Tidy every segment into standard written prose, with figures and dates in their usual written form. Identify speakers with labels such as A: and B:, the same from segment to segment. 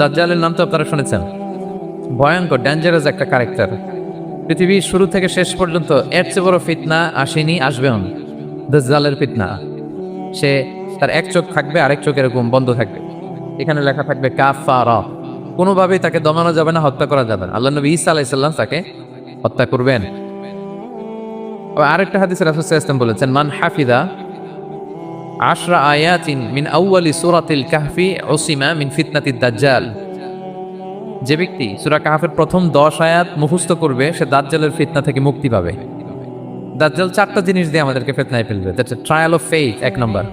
A: দাজ্জালের নাম তো আপনারা শুনেছেন, ভয়ঙ্কর ডেঞ্জারাস একটা ক্যারেক্টার। পৃথিবীর শুরু থেকে শেষ পর্যন্ত এর চেয়ে বড় ফিতনা আসেনি, আসবেও না। দাজ্জালের ফিতনা, সে তার এক চোখ থাকবে, আরেক চোখ এরকম বন্ধ থাকবে, এখানে লেখা থাকবে কাফারা। কোনোভাবেই তাকে দমানো যাবে না, হত্যা করা যাবে না। আল্লাহ নবী ঈসা আলাইহিস সালাম তাকে হত্যা করবেন। আরেকটা হাদিসে রাসূল সাল্লাল্লাহু আলাইহি ওয়াসাল্লাম বলেছেন, মান হাফিদা আশরা আয়াতিন মিন আউয়ালি সূরাতিল কাহফি উসিমা মিন ফিতনাতিদ দাজ্জাল। যে ব্যক্তি সূরা কাহফের প্রথম 10 আয়াত মুখস্থ করবে, সে দাজ্জালের ফিতনা থেকে মুক্তি পাবে। দাজ্জাল 4টা জিনিস দিয়ে আমাদেরকে ফিতনায় ফেলবে। That's a trial of faith, এক নম্বর।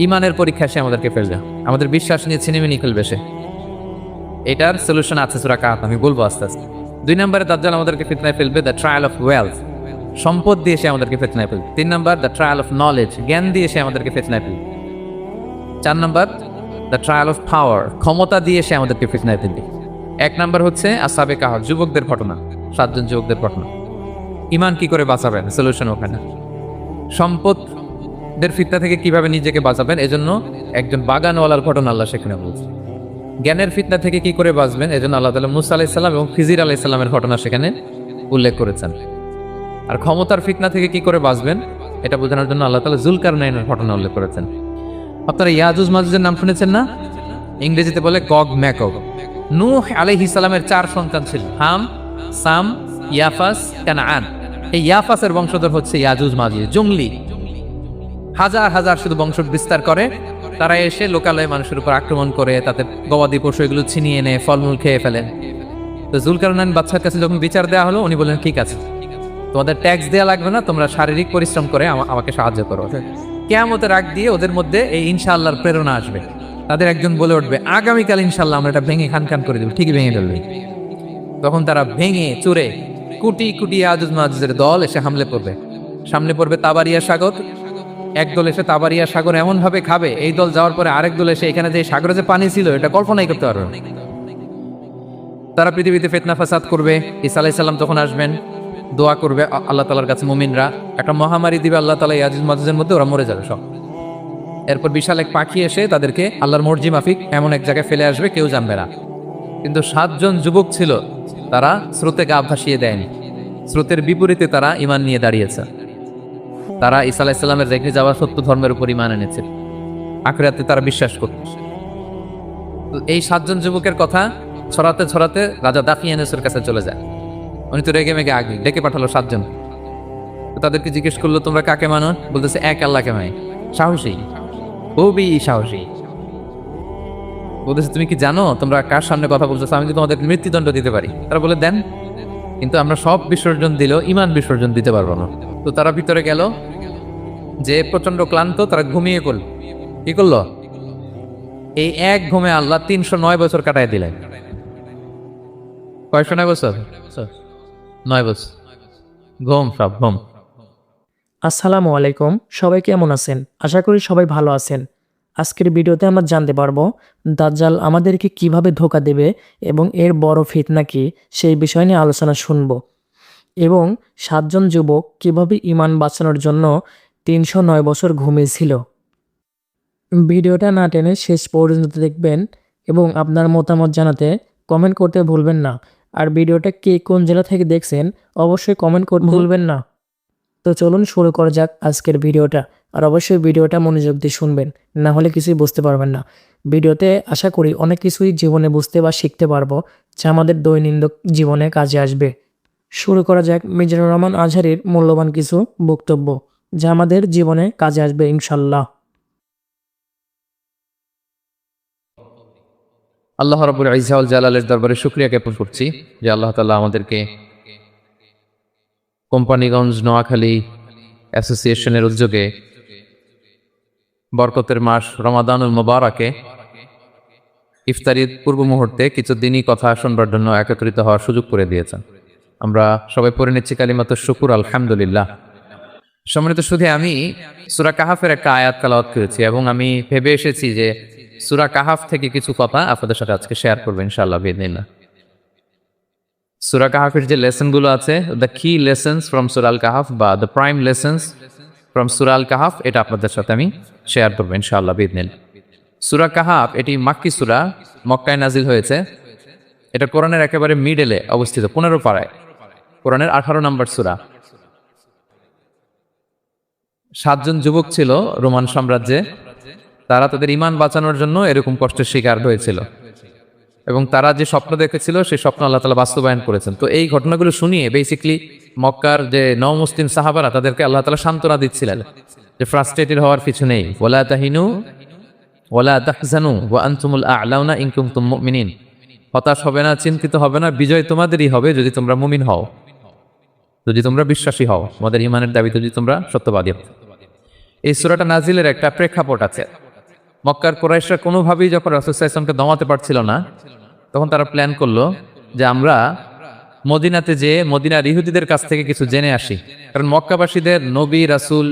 A: ইমানের পরীক্ষা সে আমাদেরকে ফেলবে, আমাদের বিশ্বাস নিয়ে ছিনিমিনি খেলবে সে। এটার সলিউশন আছে সূরা কাহফ, আমি বলবো আস্তে আস্তে। 2 নম্বরে দাজ্জাল আমাদেরকে ফিতনায় ফেলবে দ্য ট্রায়াল অফ ওয়েলথ, সম্পদ দিয়ে সে আমাদেরকে ফিতনায় ফেলবে। 3 নম্বর দ্য ট্রায়াল অফ নলেজ, জ্ঞান দিয়ে সে আমাদেরকে ফিতনায় ফেলবে। 4 নম্বর দ্য ট্রায়াল অফ পাওয়ার, ক্ষমতা দিয়ে সে আমাদেরকে ফিতনায় ফেলবে। 1 নম্বর হচ্ছে আসহাবে কাহফ, যুবকদের ঘটনা, 7 জন যুবকদের ঘটনা। ইমান কি করে বাঁচাবেন, সলিউশন ওখানে। সম্পদের ফিতনা থেকে কিভাবে নিজেকে বাঁচাবেন, এজন্য একজন বাগানওয়ালার ঘটনা আল্লাহ সেখানে বলছে। জ্ঞানের ফিতনা থেকে কি করে বাঁচবেন, এজন্য আল্লাহ তাআলা মুসা আলাইহিস সালাম এবং খিজির আলাইহিস সালামের ঘটনা সেখানে উল্লেখ করেছেন। আর ক্ষমতার ফিতনা থেকে কি করে বাঁচবেন, এটা বোঝানোর জন্য আল্লাহ তাআলা যুলকারনাইনের ঘটনা উল্লেখ করেছেন। আপনারা ইয়াজুজ মাজুজের নাম শুনেছেন না? ইংরেজিতে বলে গগ ম্যাগগ। নূহ আলাইহিস সালামের 4 সন্তান ছিল, হাম, সাম, ইয়াফাস, কানাআন। এই ইয়াফাসের বংশধর হচ্ছে ইয়াজুজ মাজুজ, জঙ্গলি, হাজার হাজার শুধু বংশ বিস্তার করে। তারা এসে লোকালয়ে মানুষের উপর আক্রমণ করে, তাদের গবাদি পশু এগুলো ছিনিয়ে এনে ফলমূল খেয়ে ফেলেন। তো যুলকারনাইন বাদশার কাছে যখন বিচার দেওয়া হলো, উনি বললেন ঠিক আছে, তোমাদের ট্যাক্স দেওয়া লাগবে না, তোমরা শারীরিক পরিশ্রম করে আমাকে সাহায্য করো। কিয়ামতের আগ দিয়ে ওদের মধ্যে এই ইনশাআল্লাহর প্রেরণা আসবে। তাদের একজন বলে উঠবে, আগামীকাল ইনশাআল্লাহ আমরা এটা ভেঙে খান খান করে দেব, ঠিকই ভেঙে ফেলবে। তখন তারা ভেঙে চুরে কুটি কুটি ইয়াজুজ মাজুজের দল এসে হামলে পড়বে। সামনে পড়বে তাবারিয়া সাগর, এক দল এসে তাবারিয়া সাগর এমন ভাবে খাবে, এই দল যাওয়ার পরে আরেক দল এসে এখানে যে সাগরে যে পানি ছিল এটা কল্পনাই করতে পারবে না। তারা পৃথিবীতে ফিতনা ফাসাদ করবে। ঈসা আলাইহিস সালাম তখন আসবেন, দোয়া করবে আল্লাহ তাআলার কাছে মুমিনরা, একটা মহামারী দিবে আল্লাহ তাআলা ইয়াজুজ মাজুজের মধ্যে, ওরা মরে যাবে সব। এরপর বিশাল এক পাখি এসে তাদেরকে আল্লাহর মর্জি মাফিক এমন এক জায়গায় ফেলে আসবে, কেউ জানবে না। কিন্তু 7 জন যুবক ছিল, তারা স্রোতে গা ভাসিয়ে দেয়নি। স্রোতের বিপরীতে তারা ঈমান নিয়ে দাঁড়িয়েছে। তারা ঈসা আলাইহিস সালামের রেখে যাওয়া সত্য ধর্মের উপর ঈমান এনেছে, আখিরাতে তারা বিশ্বাস করত। এই 7 জন যুবকের কথা ছড়াতে ছড়াতে রাজা দাকিয়ানুসের কাছে চলে যায়। উনি তো রেগে মেগে আগে ডেকে পাঠালো 7 জন। তাদেরকে জিজ্ঞেস করলো, তোমরা কাকে মানো? বলতেছে এক আল্লাহকে মানি। সাহসী, খুবই সাহসী। বলতেছে তুমি কি জানো তোমরা কার সামনে কথা বলছো? আমি কি তোমাদের মৃত্যুদণ্ড দিতে পারি? তারা বলে দেন, কিন্তু আমরা সব বিসর্জন দিলেও ঈমান বিসর্জন দিতে পারবো না। তো তারা ভিতরে গেল, যে প্রচন্ড ক্লান্ত, তারা ঘুমিয়ে পড়ল। কি করলো? এই এক ঘুমে আল্লাহ 309 বছর কাটায় দিলেন। কয়শো 9 বছর? 9 বছর ঘুম, সব ঘুম।
B: আসসালামু আলাইকুম, সবাই কেমন আছেন? আশা করি সবাই ভালো আছেন। আজকের ভিডিওতে আমরা জানতে পারবো দাজ্জাল আমাদেরকে কিভাবে ধোঁকা দেবে এবং এর বড় ফিতনা কি, সেই বিষয় নিয়ে আলোচনা শুনব। এবং 7 জন যুবক কিভাবে ঈমান বাঁচানোর জন্য 309 বছর ঘুমিয়েছিল। ভিডিওটা না টেনে শেষ পর্যন্ত দেখবেন এবং আপনার মতামত জানাতে কমেন্ট করতে ভুলবেন না। আর ভিডিওটা কে কোন জেলা থেকে দেখছেন অবশ্যই কমেন্ট করতে ভুলবেন না। তো চলুন শুরু করা যাক আজকের ভিডিওটা। আর অবশ্যই ভিডিওটা মনোযোগ দিয়ে শুনবেন, না হলে কিছুই বুঝতে পারবেন না। ভিডিওতে আশা করি অনেক কিছুই জীবনে বুঝতে বা শিখতে পারবো, যা আমাদের দৈনন্দিন জীবনে কাজে আসবে। শুরু করা যাক মিজানুর রহমান আজহারীর মূল্যবান কিছু বক্তব্য, যা আমাদের জীবনে কাজে আসবে ইনশাল্লাহ।
A: আল্লাহ রাব্বুল ইজ্জা ওয়াল জালালের দরবারে শুকরিয়া জ্ঞাপন করছি যে আল্লাহ তাআলা আমাদেরকে কোম্পানিগঞ্জ নোয়াখালী অ্যাসোসিয়েশনের উদ্যোগে বরকতের মাস রমাদানুল মুবারাকে ইফতারির পূর্ব মুহূর্তে কিছু দিনই কথা শুনবার জন্য একত্রিত হওয়ার সুযোগ করে দিয়েছেন। আমরা সবাই পড়ে নিচ্ছি কালিমাতুশ শুকুর, আলহামদুলিল্লাহ। সম্মানিত শুধু আমি সূরা কাহাফের একটা আয়াত তেলাওয়াত করেছি এবং আমি ভেবে এসেছি যে সূরা কাহাফ থেকে কিছু কথা আপনাদের সাথে আজকে শেয়ার করবো ইনশাআল্লাহ বিইذনিল্লাহ। সূরা কাহাফের যে লেসনগুলো আছে, দ্য কি লেসন্স ফ্রম সূরা আল কাহাফ বা দ্য প্রাইম লেসন্স ফ্রম সূরা আল কাহাফ, এটা আপনাদের সাথে আমি শেয়ার করবো ইনশাআল্লাহ বিইذনিল্লাহ। সূরা কাহাফ এটি মাক্কি সূরা, মক্কায় নাজিল হয়েছে। এটা কোরআনের একেবারে মিডলে অবস্থিত, 15 পারায়, কোরআনের 18 নম্বর সূরা। 7 জন যুবক ছিল রোমান সাম্রাজ্যে, তারা তাদের ঈমান বাঁচানোর জন্য এরকম কষ্টের শিকার হয়েছিল এবং তারা যে স্বপ্ন দেখেছিল সেই স্বপ্ন আল্লাহ তাআলা বাস্তবায়ন করেছেন। তো এই ঘটনাগুলো শুনিয়ে বেসিক্যালি মক্কার যে নও-মুসলিম সাহাবারা তাদেরকে আল্লাহ তাআলা সান্ত্বনা দিচ্ছিলেন যে ফ্রাস্ট্রেটেড হওয়ার কিছু নেই। ওয়ালা তাহিনু ওয়ালা তাহজানু ওয়া আনতুমুল আ'লাউনা ইন কুনতুম মুমিনিন। হতাশ হবে না, চিন্তিত হবে না, বিজয় তোমাদেরই হবে যদি তোমরা মুমিন হও, যদি তোমরা বিশ্বাসী হও, তোমাদের ঈমানের দাবিতে যদি তোমরা সত্যবাদী হও। এই সূরাটা নাজিলের একটা প্রেক্ষাপট আছে। মক্কার কুরাইশরা কোনোভাবেই যখন রাসূল সাল্লাল্লাহু আলাইহি ওয়াসাল্লামকে দমাতে পারছিল না, তখন তারা প্ল্যান করলো যে আমরা মদিনাতে যেয়ে মদিনার ইহুদিদের কাছ থেকে কিছু জেনে আসি, কারণ মক্কাবাসীদের নবী, রাসূল,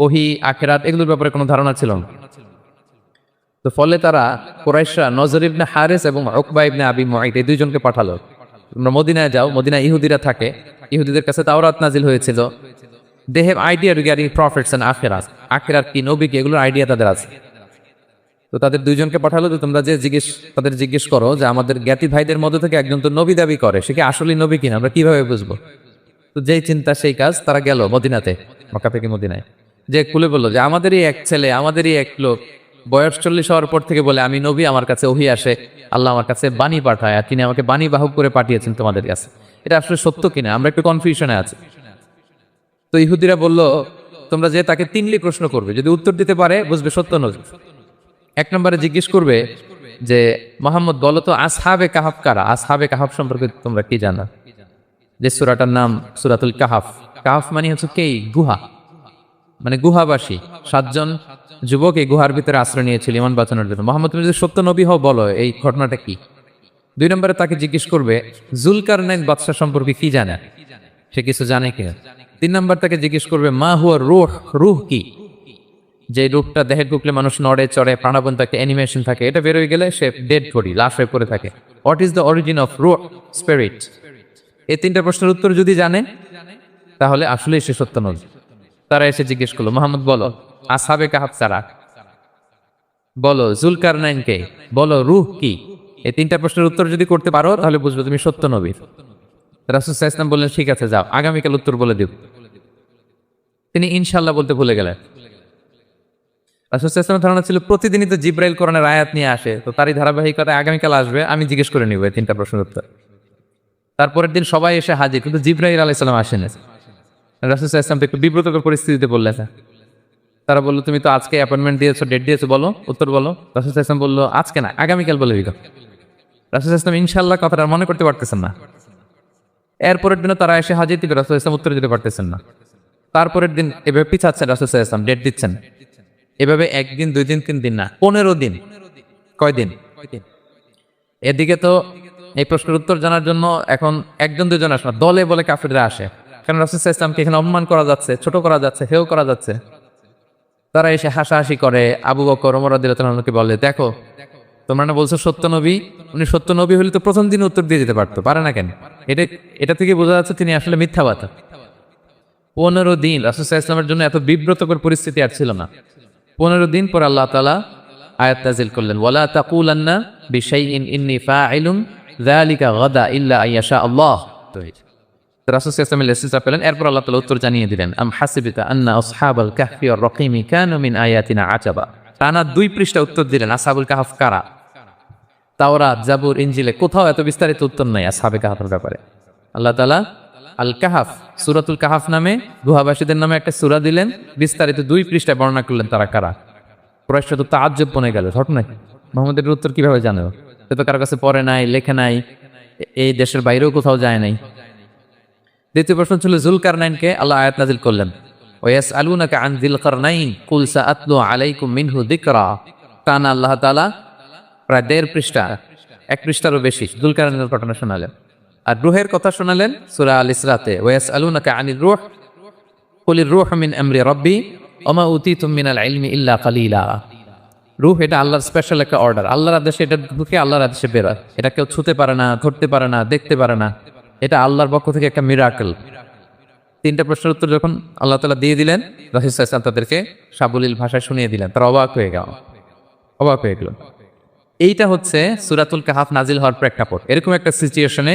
A: ওহী, আখিরাত এগুলোর ব্যাপারে কোনো ধারণা ছিল না। তো ফলে তারা কুরাইশরা নজর ইবনে হারিস এবং উকবা ইবনে আবি মুআইত এই দুইজনকে পাঠালো, তোমরা মদিনায় যাও, মদিনায় ইহুদিরা থাকে, ইহুদিদের কাছে তাওরাত নাজিল হয়েছিল, they have idea regarding prophets and আখিরাত, আখিরাত কি, নবী কি, এগুলোর আইডিয়া তাদের আছে। তো তাদের দুইজনকে পাঠালো যে তোমরা যে তাদের জিজ্ঞেস করো যে আমাদের জ্ঞাতি ভাইদের মধ্যে থেকে একজন তো নবী দাবি করে, সে কি আসলেই নবী কিনা, আমরা কিভাবে বুঝবো? তো যেই চিন্তা সেই কাজ, তারা গেল মদিনাতে, মক্কা থেকে মদিনায়, যে খুলে বললো যে আমাদেরই এক ছেলে, আমাদেরই এক লোক বয়স 40 হওয়ার পর থেকে বলে আমি নবী, আমার কাছে ওহী আসে, আল্লাহ আমার কাছে বাণী পাঠায়, আর তিনি আমাকে বাণী বাহক করে পাঠিয়েছেন তোমাদের কাছে, এটা আসলে সত্য কিনা, আমরা একটু কনফিউশনে আছি। তো ইহুদিরা বলল তোমরা যে তাকে 3টি প্রশ্ন করবে, যদি উত্তর দিতে পারে বুঝবে সত্য নবী। 1 নম্বরে জিজ্ঞেস করবে যে মুহাম্মদ বলো তো আসহাবে কাহাফ কারা, আসহাবে কাহাফ সম্পর্কে তোমরা কি জানো? যে সূরাটার নাম সূরাতুল কাহাফ। কাহাফ মানে হচ্ছে কি, গুহা, মানে গুহাবাসী। 7 জন যুবক এই গুহার ভিতরে আশ্রয় নিয়েছিল ঈমান বাঁচানোর জন্য। মুহাম্মদ তুমি যদি সত্য নবী হও বলো এই ঘটনাটা কি। 2 নম্বরে তাকে জিজ্ঞেস করবে জুলকারনাইন বাদশা সম্পর্কে কি জানে, সে কিছু জানে কিনা। 3 নম্বর তাকে জিজ্ঞেস করবে মা হুয়া রূহ, রূহ কি, যে রূপটা দেহে ঢুকলে মানুষ নড়ে চড়ে, প্রাণবন্ত থাকে, অ্যানিমেশন থাকে, এটা বেরোয় গেলে সে ডেড বডি, লাশ হয়ে পড়ে থাকে। What is the origin of রূহ, স্পিরিট। এই 3টা প্রশ্নের উত্তর যদি জানে তাহলে আসলেই সে সত্য নবী। তারা এসে জিজ্ঞেস করলো মুহাম্মদ বলো আসহাবে কাহাফ কারা, বলো জুলকারনাইন কে, বলো রূহ কি। এই 3টা প্রশ্নের উত্তর যদি করতে পারো তাহলে বুঝবে তুমি সত্য নবী। রাসূল সাল্লাল্লাহু আলাইহি ওয়াসাল্লাম বললেন ঠিক আছে যাও, আগামীকাল উত্তর বলে দিব। তিনি ইনশাআল্লাহ বলতে ভুলে গেলেন। রাসূল সাল্লাল্লাহু আলাইহি ওয়াসাল্লামের ধারণা ছিল প্রতিদিনই তো জিবরাইল কোরআনের আয়াত নিয়ে আসে, তো তারই ধারাবাহিকতায় আগামীকাল আসবে, আমি জিজ্ঞেস করে নিব এই 3টা প্রশ্নের উত্তর। তারপরের দিন সবাই এসে হাজির, কিন্তু জিবরাইল আলাইহিস সালাম আসেন। রাসূল সাল্লাল্লাহু আলাইহি ওয়াসাল্লাম একটু বিব্রতকর পরিস্থিতিতে বললেন। তারা বললো তুমি তো আজকে অ্যাপয়েন্টমেন্ট দিয়েছো, ডেট দিয়েছো, বলো উত্তর বলো। রাসূল সাল্লাল্লাহু আলাইহি ওয়াসাল্লাম বললো আজকে না, আগামীকাল বলে দিল। রাসূল সাল্লাল্লাহু আলাইহি ওয়াসাল্লাম ইনশাআল্লাহ কথাটা মনে করতে পারতেছেন না। এরপরের দিনও তারা এসে হাজির, কিন্তু রাসূল সাল্লাল্লাহু আলাইহি ওয়াসাল্লাম উত্তর দিতে পারতেছেন না। তারপরের দিন এভাবে পিছাচ্ছেন, রাসূল সাল্লাল্লাহু আলাইহি ওয়াসাল্লাম ডেট দিচ্ছেন, এভাবে 1 দিন 2 দিন 3 দিন না, 15 দিন। কয়দিন? এদিকে তো এই প্রশ্নের উত্তর জানার জন্য এখন 1 2 জন আসে না, দলে বলে কাফিররা আসে, কারণ রাসূল সাল্লাল্লাহু আলাইহি ওয়াসাল্লামকে এখানে অপমান করা যাচ্ছে, ছোট করা যাচ্ছে, হেয় করা যাচ্ছে। তারা এসে হাসাহাসি করে, আবু বকর, ওমর রাদিয়াল্লাহু আনহুকে বলে দেখো তোমরা না বলছো সত্য নবী, উনি সত্য নবী হলে তো প্রথম দিন উত্তর দিয়ে যেতে পারতো, পারে না কেন? এটা থেকে বোঝা যাচ্ছে তিনি আসলে মিথ্যাবাদী। 15 দিন রাসূল সাল্লাল্লাহু আলাইহি ওয়াসাল্লামের জন্য এত বিব্রতকর পরিস্থিতি আর ছিল না। 15 দিন পর আল্লাহ তাআলা আয়াত নাযিল করলেন ওয়ালা তাকুলান্না বিশাইইন ইন্নী ফাইলুন যালিকা গাদা ইল্লা আইয়াশা আল্লাহ। রাসূল সাল্লাল্লাহু আলাইহি ওয়াসাল্লাম লেসিসা পেলেন। এরপর আল্লাহ তাআলা উত্তর জানিয়ে দিলেন আম হাসিবিতা আন্না আসহাবাল কাহফি ওয়ার রাকিমি কানু মিন আয়াতিনা আজাবা। টানা 2 পৃষ্ঠা উত্তর দিলেন আসহাবুল কাহফ কারা। তাওরাত, জাবুর, ইনজিলে কোথাও এত বিস্তারিত উত্তর নাই আসহাবে কাহফের ব্যাপারে। আল্লাহ তাআলা আল কাহাফ, সূরাতুল কাহাফ নামে গুহাবাসীদের নামে একটা সূরা দিলেন, বিস্তারিত 2 পৃষ্ঠায় বর্ণনা করলেন তারা কারা। কুরাইশরা তো তাআজ্জুব বনে গেল, ঘটনা কি, মুহাম্মদের উত্তর কিভাবে জানো? সে তো কারো কাছে পড়ে নাই, লেখে নাই, এই দেশের বাইরেও কোথাও যায় নাই। দ্বিতীয় প্রশ্ন ছিল জুলকারনাইনকে আল্লাহ আয়াত নাযিল করলেন ওয়াসআলুনাকা আন যিলকারনাইন কুল সাআতলু আলাইকুম মিনহু যিকরা। টানা আল্লাহ তাআলা প্রায় 1.5 পৃষ্ঠা, 1 পৃষ্ঠারও বেশি জুলকারনাইনের ঘটনা শোনালেন। আর রূহের কথা শোনালেন সূরা আল ইসরাতে ওয়াসআলুনাকা আনির রূহ কুলির রূহু মিন আমরি রাব্বি ওমা উতিতুম মিনাল ইলমি ইল্লা কালিলা। রূহ এটা আল্লাহর স্পেশাল একটা অর্ডার, আল্লাহর আদেশে এটা ঢুকে আল্লাহর আদেশে বের হয়, এটা কেউ ছুতে পারে না, ধরতে পারে না, দেখতে পারে না, এটা আল্লাহর পক্ষ থেকে একটা মিরাকেল। 3টা প্রশ্নের উত্তর যখন আল্লাহ তাআলা দিয়ে দিলেন, রাসূল সাল্লাল্লাহু আলাইহি ওয়াসাল্লাম তাদেরকে সাবলীল ভাষায় শুনিয়ে দিলেন, তারা অবাক হয়ে গেল। অবাক হয়ে গেল। এইটা হচ্ছে সূরাতুল কাহাফ নাজিল হওয়ার প্রেক্ষাপট। এরকম একটা সিচুয়েশনে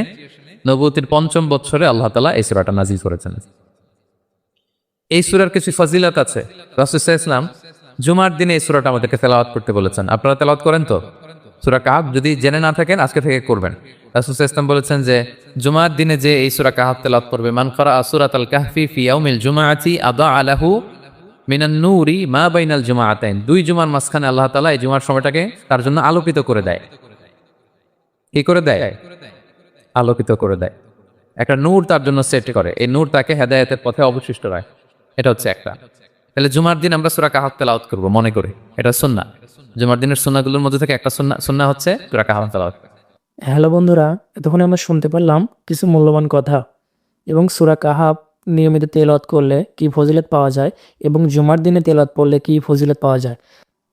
A: নবুয়তির ৫ম বছরে আল্লাহ তাআলা এই সূরাটা নাজিল করেছেন। এই সূরার কিছু ফজিলত আছে। রাসূল সাল্লাল্লাহু আলাইহি ওয়াসাল্লাম জুমার দিনে এই সূরাটা আমাদেরকে তেলাওয়াত করতে বলেছেন। আপনারা তেলাওয়াত করেন তো? সূরা কাহাফ যদি জেনে না থাকেন আজকে থেকে করবেন। রাসূল সাল্লাল্লাহু আলাইহি ওয়াসাল্লাম বলেছেন যে জুমার দিনে যে এই সূরা কাহাফ তেলাওয়াত করবে, মান ক্বারাআ সূরাতাল কাহফি ফি ইয়াউমিল জুমআতি আদাআ লাহু মিনান নূরি মা বাইনাল জুমআতাইন। দুই জুমার মাঝখানে আল্লাহ তাআলা এই জুমার সময়টাকে তার জন্য আলোকিত করে দেয়। কি করে দেয়? আলোকিত করে দেয়। একটা নূর তার জন্য সেট করে, এই নূর তাকে হেদায়েতের পথে অবশিষ্ট রাখে। এটা হচ্ছে একটা। তাহলে জুমার দিন আমরা সূরা কাহাফ তেলাওয়াত করব মনে করে, এটা সুন্নাহ। জুমার দিনের সুন্নাহগুলোর মধ্যে থেকে একটা সুন্নাহ হচ্ছে সূরা কাহাফ তেলাওয়াত।
B: হ্যালো বন্ধুরা, এতক্ষণ আমরা শুনতে পারলাম কিছু মূল্যবান কথা এবং সূরা কাহাফ নিয়মিত তেলাওয়াত করলে কি ফজিলত পাওয়া যায় এবং জুমার দিনে তেলাওয়াত পড়লে কি ফজিলত পাওয়া যায়।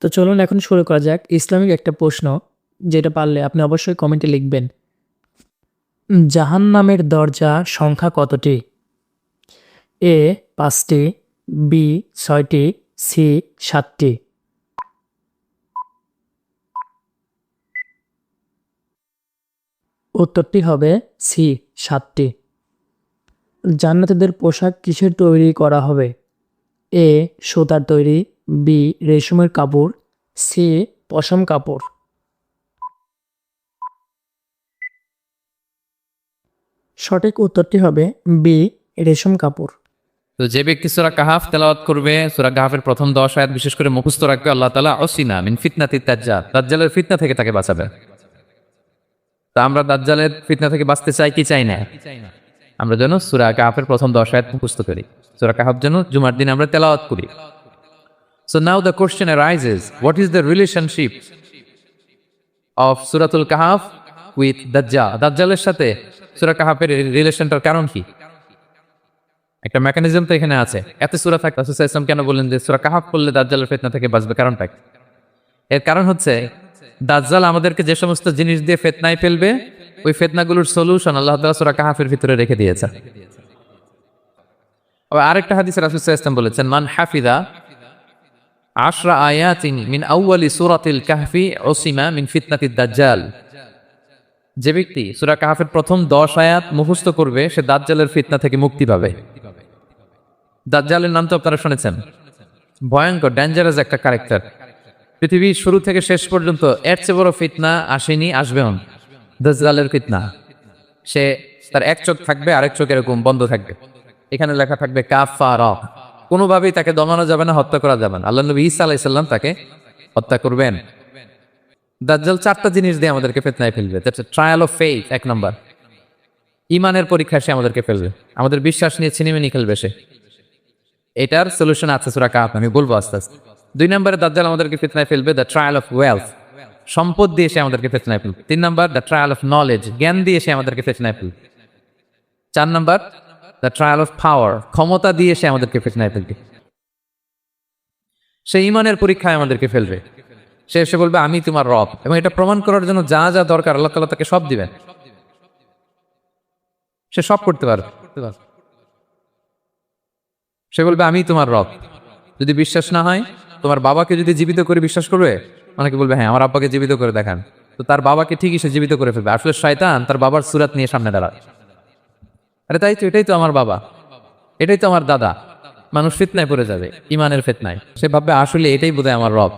B: তো চলুন এখন শুরু করা যাক ইসলামিক একটা প্রশ্ন, যেটা পারলে আপনি অবশ্যই কমেন্টে লিখবেন। জাহান্নামের দরজা সংখ্যা কতটি? এ 5টি, বি 6টি, সি 7টি। উত্তরটি হবে সি 7টি। জান্নাতীদের পোশাক কিসের তৈরি করা হবে? এ সুতার তৈরি, বি রেশমের কাপড়, সি পশম কাপড়। সঠিক উত্তরটি হবে বি রেশম কাপড়।
A: তো যে ব্যক্তি সূরা কাহাফ তেলাওয়াত করবে, সূরা কাহাফের প্রথম 10 আয়াত বিশেষ করে মুখস্থ রাখবে, আল্লাহ তাআলা অসিনা মিন ফিতনাতিদ দাজ্জাল, দাজ্জালের ফিতনা থেকে তাকে বাঁচাবে। তা আমরা দাজ্জালের ফিতনা থেকে বাঁচতে চাই কি চাই না? আমরা যেন সূরা কাহাফের প্রথম 10 আয়াত মুখস্থ করি, সূরা কাহাফ যেন জুমার দিন আমরা তেলাওয়াত করি। So now the question arises, what is the relationship of সূরাতুল কাহাফ with দাজ্জাল? দাজ্জালের সাথে সূরা কাহাফের রিলেশনটার কারণ কি? একটা মেকানিজম তো এখানে আছে। এত সূরা থাকে, রাসূল সাল্লাল্লাহু আলাইহি ওয়াসাল্লাম কেন বললেন যে সূরা কাহাফ পড়লে দাজ্জালের ফিতনা থেকে বাঁচবে? কারণটা কি? এর কারণ হচ্ছে দাজ্জাল আমাদেরকে যে সমস্ত জিনিস দিয়ে ফিতনায় ফেলবে, ওই ফিতনাগুলোর সলিউশন আল্লাহ তাআলা সূরা কাহাফের ভিতরে রেখে দিয়েছেন। আবার আরেকটা হাদিসে রাসূল সাল্লাল্লাহু আলাইহি ওয়াসাল্লাম বলেছেন, মান হাফিযা 10 আয়াতিন মিন আউয়ালি সূরাতিল কাহফি উসিমা মিন ফিতনাতিদ দাজ্জাল। যে ব্যক্তি সূরা কাহাফের প্রথম 10 আয়াত মুখস্থ করবে, সে দাজ্জালের ফিতনা থেকে মুক্তি পাবে। দাজ্জালের নাম তো আপনারা শুনেছেন, ভয়ঙ্কর ডেঞ্জারাস একটা ক্যারেক্টার। পৃথিবীর শুরু থেকে শেষ পর্যন্ত এর চেয়ে বড় ফিতনা আসেনি, আসবেও না। দাজ্জালের ফিতনা, সে তার এক চোখ থাকবে, আরেক চোখ এরকম বন্ধ থাকবে, এখানে লেখা থাকবে কাফারা। কোনোভাবেই তাকে দমানো যাবে না, হত্যা করা যাবে না। আল্লাহ নবী ঈসা আলাইহিস সালাম তাকে হত্যা করবেন। দাজ্জাল 4টা জিনিস দিয়ে আমাদেরকে ফিতনায় ফেলবে। That's trial of faith. 1 number, ঈমানের পরীক্ষা সে আমাদেরকে ফেলবে, আমাদের বিশ্বাস নিয়ে ছিনিমিনি খেলবে সে। এটার সলিউশন আছে সূরা কাহাফ, আমি বলবো আস্তে আস্তে। 2 নম্বরে দাজ্জাল আমাদেরকে ফিতনায় ফেলবে, দ্য ট্রায়াল অফ ওয়েলথ, সম্পদ দিয়ে সে আমাদেরকে ফিতনায় ফেলবে। 3 নম্বর, দ্য ট্রায়াল অফ নলেজ, জ্ঞান দিয়ে সে আমাদেরকে ফিতনায় ফেলবে। 4 নম্বর, দ্য ট্রায়াল অফ পাওয়ার, ক্ষমতা দিয়ে সে আমাদেরকে ফিতনায় ফেলবে। সে ঈমানের পরীক্ষায় আমাদেরকে ফেলবে। সে এসে বলবে আমি তোমার রব, এবং এটা প্রমাণ করার জন্য যা যা দরকার আল্লাহ তাআলা তাকে সব দিবেন। সে সব করতে পারবে। সে বলবে আমি তোমার রব। যদি বিশ্বাস না হয়, তোমার বাবাকে যদি জীবিত করে বিশ্বাস করবে, অনেকে বলবে হ্যাঁ আমার আব্বাকে জীবিত করে দেখান, তো তার বাবাকে ঠিকই সে জীবিত করে ফেলবে। আসলে শয়তান তার বাবার সুরাত নিয়ে সামনে দাঁড়ায়, আরে তাই তো, এটাই তো আমার বাবা, এটাই তো আমার দাদা। মানুষ ফিতনায় পড়ে যাবে, ইমানের ফিতনায়। সে ভাববে আসলে এটাই বোধহয় আমার রব,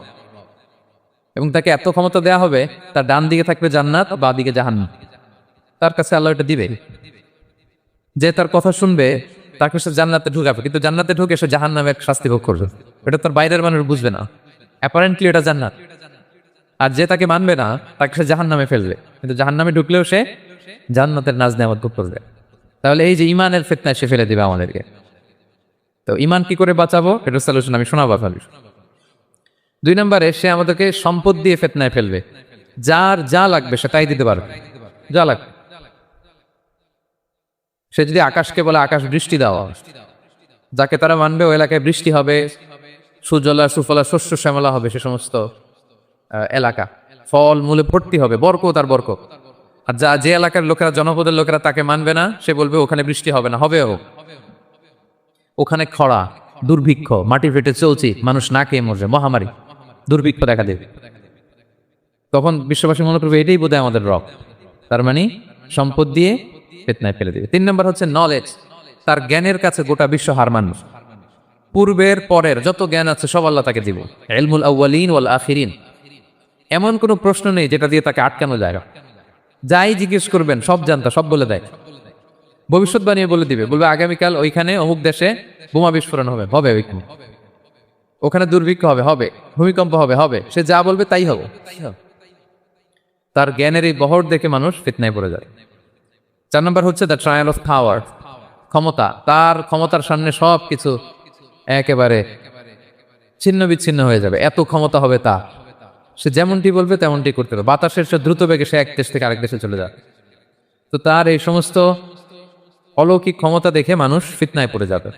A: এবং তাকে এত ক্ষমতা দেয়া হবে, তার ডান দিকে থাকবে জান্নাত, বা দিকে জাহান্নাম। তার কাছে আল্লাহ এটা দিবে। যে তার কথা শুনবে তাকে সে জান্নাতে ঢুকাবে, কিন্তু জান্নাতে ঢুকে সে জাহান্নামের শাস্তি ভোগ করবে। এটা তার বাইরের মানুষ বুঝবে না, অ্যাপারেন্টলি এটা জান্নাত। আর যে তাকে মানবে না, তাকে সে জাহান্নামে ফেলবে, কিন্তু জাহান্নামে ঢুকলেও সে জান্নাতের নাজ নেয়ামত ভোগ করবে। তাহলে এই যে ইমানের ফিতনায় সে ফেলে দিবে আমাদেরকে। তো ইমান কি করে বাঁচাবো, এটার সলিউশন আমি শোনাবো আপনাদের। 2 নম্বরে, সে আমাদেরকে সম্পদ দিয়ে ফিতনায় ফেলবে। যার যা লাগবে সে তাই দিতে পারবে, যা লাগবে। সে যদি আকাশকে বলে আকাশ বৃষ্টি দাও, যাকে তারা মানবে ওই এলাকায় বৃষ্টি হবে, সুজলা সুফলা শস্য শ্যামলা হবে সে সমস্ত এলাকা, ফল মূলে ভর্তি হবে, বরকত আর বরকত। আর যে এলাকার লোকেরা, জনপদের লোকেরা তাকে মানবে না, সে বলবে ওখানে বৃষ্টি হবে না, হবেও ওখানে খরা, দুর্ভিক্ষ, মাটি ফেটে চলছি, মানুষ না খেয়ে মরবে, মহামারী, দুর্ভিক্ষ দেখা দেবে। তখন বিশ্ববাসী মনে করবে এটাই বোধহয় আমাদের রব, তার মানে সম্পদ দিয়ে ফিতনায় ফেলে দিবে। 3 নম্বর হচ্ছে নলেজ, তার জ্ঞানের কাছে গোটা বিশ্ব হার মানবে। পূর্বের পরের যত জ্ঞান আছে সব আল্লাহ তাকে দিব, ইলমুল আউয়ালিন ওয়াল আখিরিন। এমন কোনো প্রশ্ন নেই যেটা দিয়ে তাকে আটকানো যায় না। যাই জিজ্ঞেস করবেন সব জানতা, সব বলে দেয়। ভবিষ্যৎবাণী বলে দিবে, বলবে আগামীকাল ওইখানে অমুক দেশে বোমা বিস্ফোরণ হবে, হবে ওইখানে, ওখানে দুর্ভিক্ষ হবে, হবে ভূমিকম্প হবে, হবে। সে যা বলবে তাই হবে। তার জ্ঞানের এই বহর দেখে মানুষ ফিতনায় পড়ে যায়। 4 নম্বর হচ্ছে দ্য ট্রায়াল অফ পাওয়ার, ক্ষমতা। তার ক্ষমতার সামনে সব কিছু একেবারে ছিন্ন বিচ্ছিন্ন হয়ে যাবে, এত ক্ষমতা হবে তা। সে যেমনটি বলবে তেমনটি করতে হবে। বাতাসের সে দ্রুত বেগে সে এক দেশ থেকে আরেক দেশে চলে যায়। তো তার এই সমস্ত অলৌকিক ক্ষমতা দেখে মানুষ ফিতনায় পড়ে যাবে।